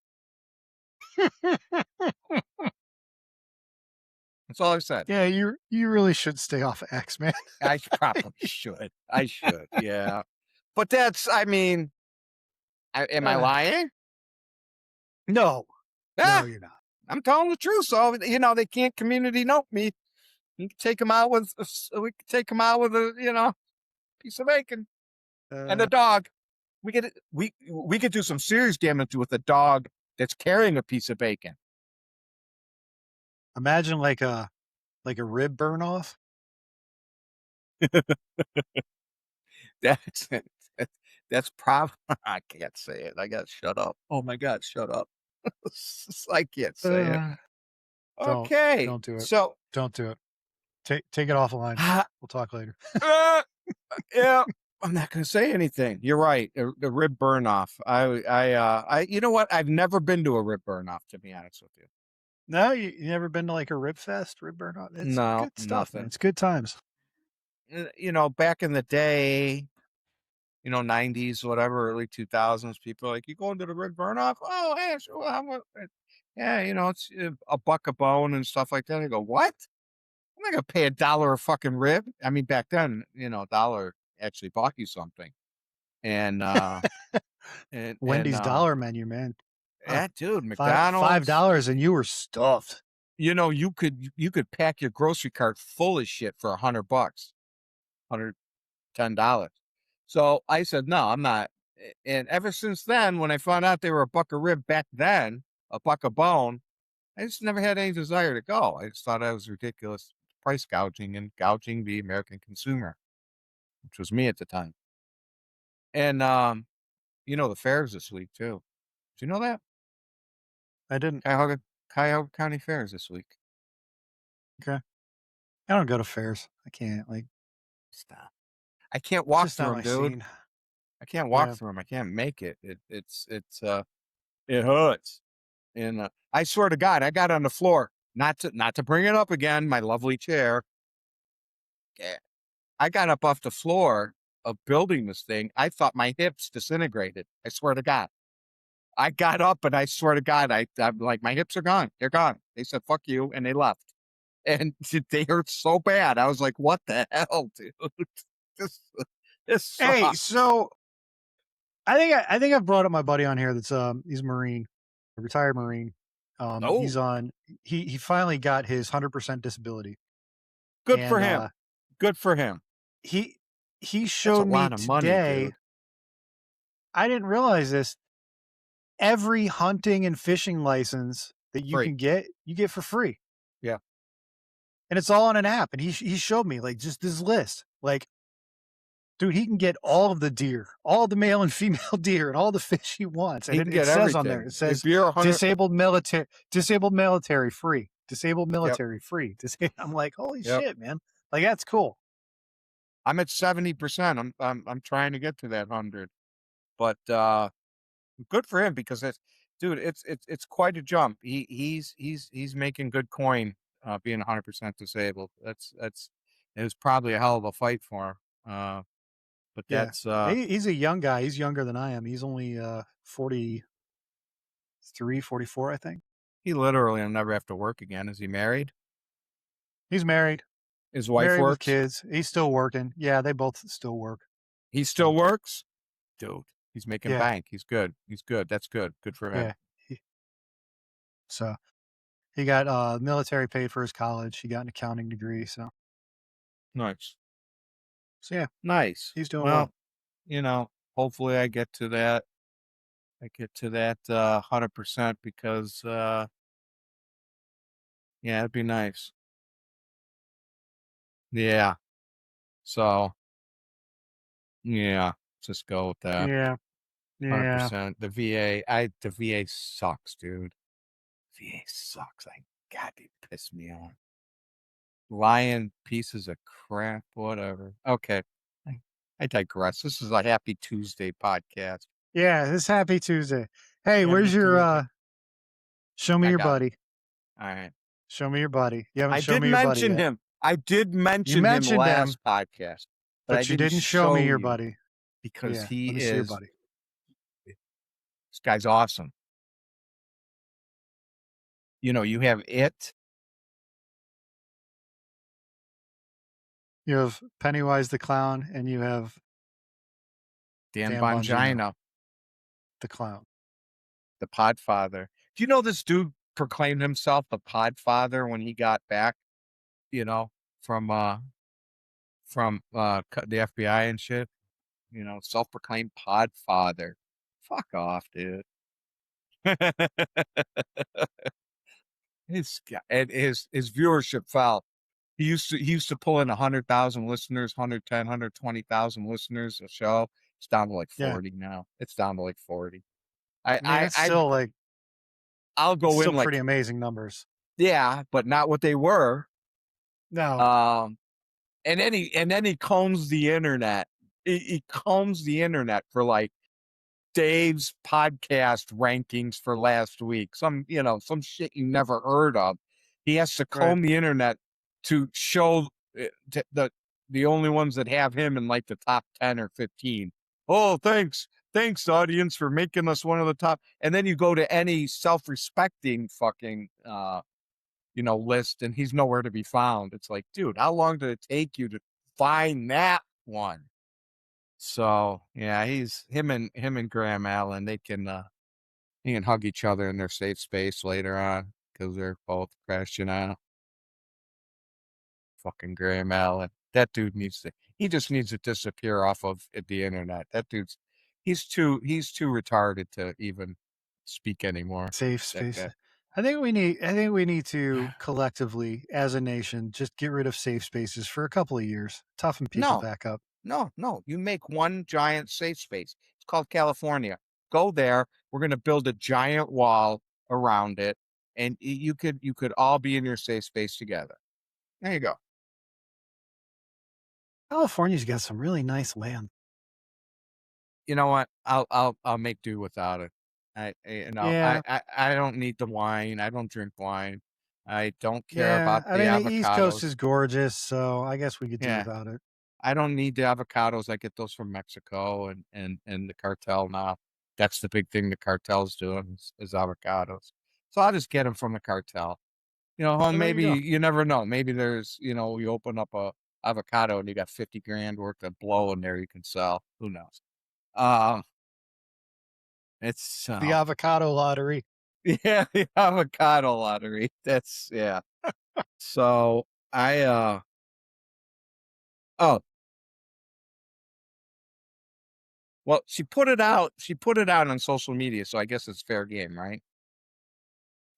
That's all I said. Yeah, you really should stay off of X, man. I probably should. I should. Yeah. But I mean, am I Uh, lying? no, no, Ah, you're not. I'm telling the truth. So they can't community note me. You can take them out with. We can take them out with a piece of bacon and a Uh, dog. We could do some serious damage with a dog that's carrying a piece of bacon. Imagine like a rib burn off. That's that's probably. I can't say it. I got to shut up. Oh my God, shut up. I can't say it. Uh, don't Okay, don't do it. so. Don't do it. Take it offline. We'll talk later. Yeah, I'm not gonna say anything. You're right. The rib burn off. You know what? I've never been to a rib burn off, to be honest with you. No, you never been to like a rib fest, rib burn off? It's No, good stuff, man. nothing. It's good times. Back in the day, 90s, whatever, early 2000s, people are like, you going to the rib burn off? Oh, yeah, sure. Yeah, it's a buck a bone and stuff like that. I go, what? I'm not gonna pay $1 a fucking rib. I mean, back then, a dollar actually bought you something. And Wendy's dollar menu, man. Huh. yeah, dude, Five McDonald's, dollars and you were stuffed. you could pack your grocery cart full of shit for $100, $110. So I said, no, I'm not. And ever since then, when I found out they were a buck a rib back then, a buck a bone, I just never had any desire to go. I just thought that was ridiculous price gouging and gouging the American consumer, which was me at the time. And the fairs this week too. Do you know that? I didn't. Cuyahoga County Fairs this week. Okay. I don't go to fairs. I can't. Like, Stop. I can't it's walk just not through them, my dude. scene. I can't walk Yeah. through them. I can't make it. It hurts. And I swear to God, I got on the floor. Not to bring it up again, my lovely chair. Yeah. I got up off the floor of building this thing. I thought my hips disintegrated. I swear to God. I got up and I swear to God, I'm like, my hips are gone. They're gone. They said, fuck you. And they left. And they hurt so bad. I was like, what the hell, dude? This, this Hey, sucks. so I think I've brought up my buddy on here that's he's a Marine, a retired Marine. He's Oh, on he finally got his 100% disability. good for And him. Good for him. he he That's a showed me lot of money, today. dude. I didn't realize this. Every hunting and fishing license that you Free. can get, you get for free. Yeah. And it's all on an app. And he showed me like just this list. Like Dude, he can get all of the deer, all the male and female deer and all the fish he wants, and He it can it get says on there, everything. it If says, you're 100. disabled military free, disabled Yep, military free." I'm like, "Holy yep. shit, man." Like, that's cool. I'm at 70%. I'm trying to get to that 100. But, good for him because it's dude, it's quite a jump. He's making good coin, being 100% disabled. That's it was probably a hell of a fight for him. But Yeah. that's, He's a young guy, he's younger than I am, he's only, 43, 44, I think. he literally will never have to work again. Is he married? He's married, His wife married with works? kids, he's still working. Yeah, they both still work, He so, still works? Dude, he's making yeah, bank. He's good. He's good. That's good. Good for him. yeah. He so, he got, military paid for his college, he got an accounting degree, Nice. yeah, Nice. he's doing Well, well. hopefully I get to that. I get to that 100% because yeah, it'd be nice. Yeah. So yeah, just go with that. Yeah, yeah. 100%. The VA sucks, dude. VA sucks. God, they piss me off. Lying pieces of crap, whatever. Okay. I, I digress. This is a happy Tuesday podcast. Yeah, it's Happy Tuesday. Hey, Happy where's your, Tuesday. show me I your got it. buddy. All right. Show me your buddy. You haven't I shown did me your buddy mention yet. him. I did You mention him mentioned last him, podcast, but I but you didn't didn't show me show your you buddy. because Yeah, he let me see your is buddy. this guy's awesome. You have it, You have Pennywise the Clown, and you have Dan Dan Bongino Bongino, the Clown. the Podfather. Do you know this dude proclaimed himself the Podfather when he got back, you know, from the FBI and shit? Self-proclaimed Podfather. Fuck off, dude. His viewership fell. He used to pull in 100,000 listeners, 110, 120,000 listeners a show. It's down to like Yeah. 40 now. It's down to like 40. I I mean, I it's I still, like I'll it's go still in pretty like, amazing numbers. yeah, but not what they were. No. Um and then he combs the internet. He combs the internet for like Dave's podcast rankings for last week. Some shit you never heard of. He has to Right. comb the internet to show the only ones that have him in like the top 10 or 15. Oh, thanks. Thanks, audience, for making us one of the top. And then you go to any self-respecting fucking list and he's nowhere to be found. It's like, dude, how long did it take you to find that one? So yeah, he's him and Graham Allen. They can hug each other in their safe space later on because they're both crashing out. Fucking Graham Allen. That dude he just needs to disappear off of the internet. He's too retarded to even speak anymore. Safe That space. guy. I think we need to collectively, as a nation, just get rid of safe spaces for a couple of years, toughen people No, back up. no, no. You make one giant safe space. It's called California. Go there. We're going to build a giant wall around it, and you could all be in your safe space together. There you go. California's got some really nice land. You know what? I'll make do without it. Yeah, I don't need the wine. I don't drink wine. I don't care yeah. about I the mean, the East Coast avocados. is gorgeous, so I guess we could do Yeah, without it. I don't need the avocados. I get those from Mexico and the cartel now. That's the big thing the cartel's doing is avocados. So I'll just get them from the cartel. Well, there you Maybe go. you never know. Maybe you open up a avocado and you got 50 grand worth of blow in there you can sell. Who knows? Um, it's The avocado lottery. yeah, the avocado lottery. That's yeah. So oh well, she put it out. She put it out on social media, so I guess it's fair game, right?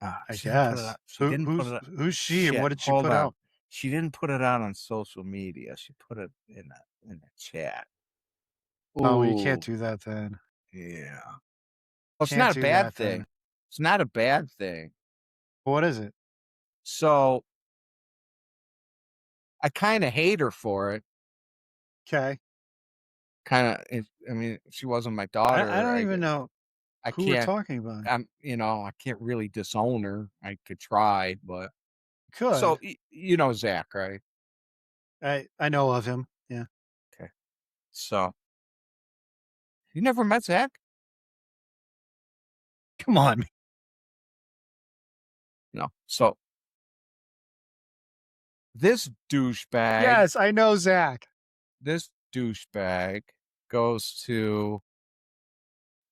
I She didn't put it guess. out. She Who didn't put who's it out. who's she and what Shit, did she hold put on. out? She didn't put it out on social media. She put it in the chat. Oh, well, you can't Ooh, do that then. yeah. Well, it's Can't not a do bad that then. thing. It's not a bad thing. What is it? So, I kinda hate her for it. 'Kay. Kinda I mean, if she wasn't my I daughter, don't even know I who we're can't talking about. I can't really disown her. I could try, but so, Could. you know Zach, right? I know of him. Yeah. Okay. So, you never met Zach? Come on. No. So, this douchebag Yes, I know Zach. this douchebag goes to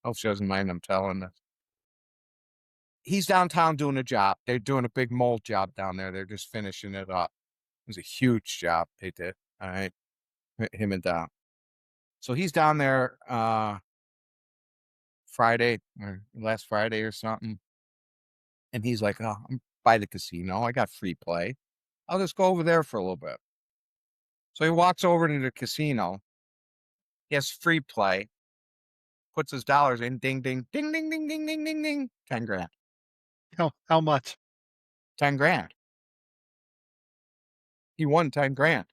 hope she doesn't mind I'm telling this. He's downtown doing a job. They're doing a big mold job down there. They're just finishing it up. It was a huge job they did. All right. Him and Dom. So he's down there Friday or last Friday or something. And he's like, oh, I'm by the casino. I got free play. I'll just go over there for a little bit. So he walks over to the casino. He has free play, puts his dollars in, ding, ding, ding, ding, ding, ding, ding, ding, ding. 10 grand. How much? 10 grand. He won 10 grand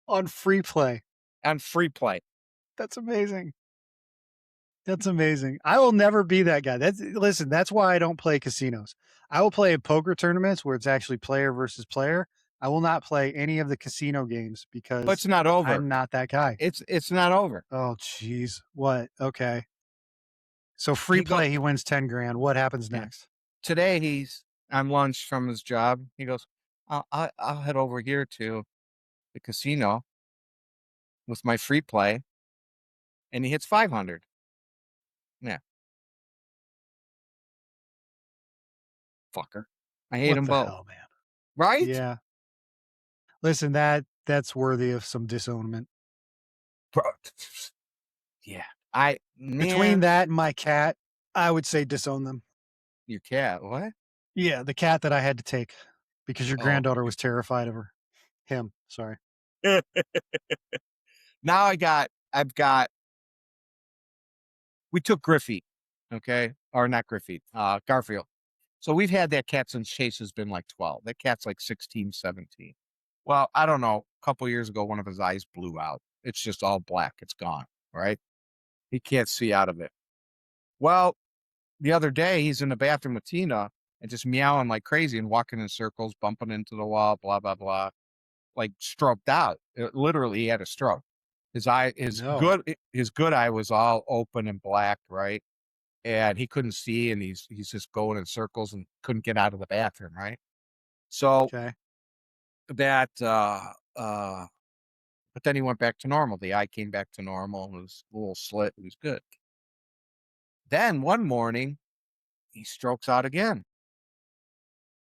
On free play. on free play. That's amazing. That's amazing. I will never be that guy. That's why I don't play casinos. I will play in poker tournaments where it's actually player versus player. I will not play any of the casino games But because it's not over. I'm not that guy. It's not over. Oh, jeez. What? Okay. So free He go play, he wins 10 grand. What happens yeah. next? Today he's on lunch from his job. He goes, I'll head over here to the casino with my free play, and he hits 500. Yeah, fucker. I hate What them the both. hell, man? Right? Yeah. Listen, that's worthy of some disownment. Bro, yeah. Between Man, that and my cat, I would say disown them. your cat. What? Yeah, the cat that I had to take because your Oh, granddaughter was terrifiid of her. Him, sorry. now I've got, we took Griffey, okay, or not Griffey, Garfield. So we've had that cat since Chase has been like 12. That cat's like 16, 17. Well, I don't know. A couple years ago, one of his eyes blew out. It's just all black. It's gone. Right. He can't see out of it. Well, the other day, he's in the bathroom with Tina and just meowing like crazy and walking in circles, bumping into the wall, blah, blah, blah, like stroked out. Literally, he had a stroke. No. His good eye was all open and black, right? And he couldn't see, and he's just going in circles and couldn't get out of the bathroom, right? So Okay. that, but then he went back to normal. The eye came back to normal. It was a little slit. It was good. Then one morning, he strokes out again,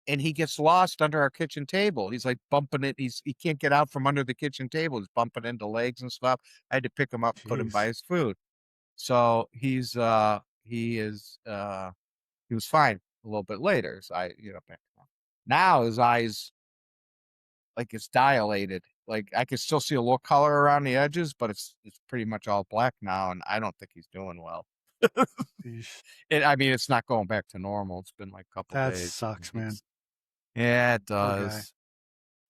and he gets lost under our kitchen table. He's like bumping it. He can't get out from under the kitchen table. He's bumping into legs and stuff. I had to pick him up, put him by Jeez. his food. So he was fine a little bit later. So back to normal. Now his eyes like it's dilated. Like I can still see a little color around the edges, but it's pretty much all black now, and I don't think he's doing well. Yeesh. I mean, it's not going back to normal. It's been like a couple That days. sucks, man. Yeah, it Poor guy. does.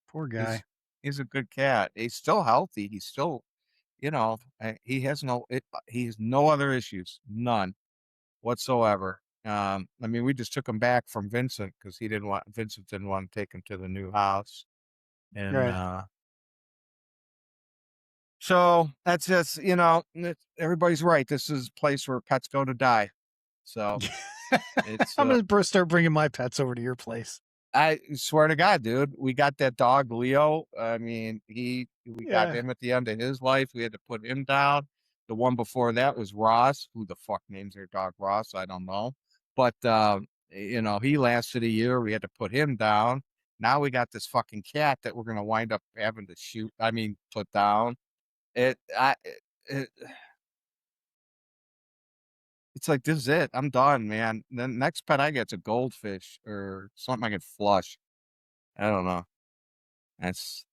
Poor He's guy. he's a good cat. He's still healthy. He's still, he has he has no other issues, none whatsoever. I mean, we just took him back from Vincent didn't want to take him to the new house, and Right. so that's just, everybody's right. This is a place where pets go to die. So it's, I'm gonna start bringing my pets over to your place. I swear to God, dude, we got that dog Leo. I mean, we got Yeah. him at the end of his life. We had to put him down. The one before that was Ross. Who the fuck names their dog Ross? I don't know. But, he lasted a year. We had to put him down. Now we got this fucking cat that we're going to wind up having to put down. It, I, it, It's like, this is it. I'm done, man. The next pet I get's a goldfish or something I can flush. I don't know. That's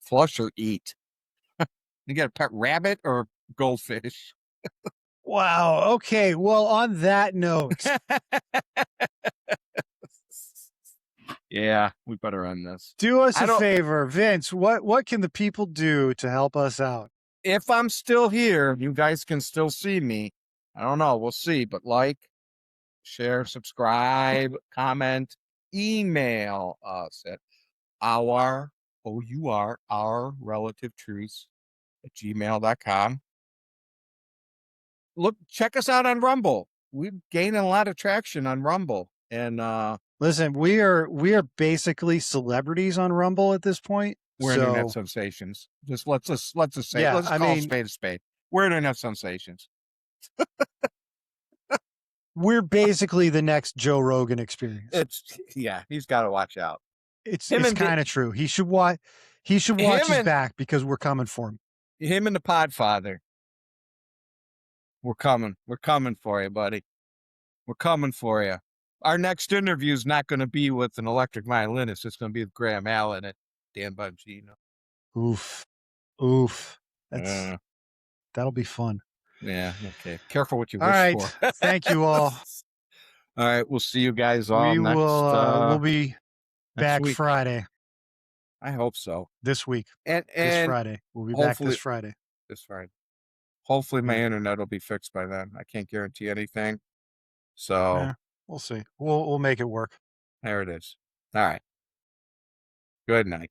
Flush or eat? You got a pet rabbit or goldfish? Wow. Okay. Well, on that note, Yeah, we better end this. do us I a don't favor, Vince. What can the people do to help us out? if I'm still here, you guys can still see me. I don't know, we'll see, but like, share, subscribe, comment, email us at our our relative truths at gmail.com. Look, check us out on Rumble. We've gained a lot of traction on Rumble. And Listen, we are basically celebrities on Rumble at this point. we're internet So sensations. Let's just say yeah, let's I call a mean, spade a spade. We're internet sensations. we're basically the next Joe Rogan experience. It's yeah, he's got to watch out. It's Him it's and kind of true. He should watch him his and back because we're coming for him. him and the Podfather. We're coming. We're coming for you, buddy. We're coming for you. Our next interview is not going to be with an electric violinist. It's going to be with Graham Allen and Dan Bongino. Oof. Oof. That's Uh, that'll be fun. yeah. Okay. Careful what you All wish right. for. Thank you all. All right. We'll see you guys all We will we'll be next back week. Friday I hope so. this week. This And Friday. We'll be back this hopefully Friday. this Friday. Hopefully my Yeah. internet will be fixed by then. I can't guarantee anything. So Yeah. We'll see. We'll make it work. there it is. All right. Good night.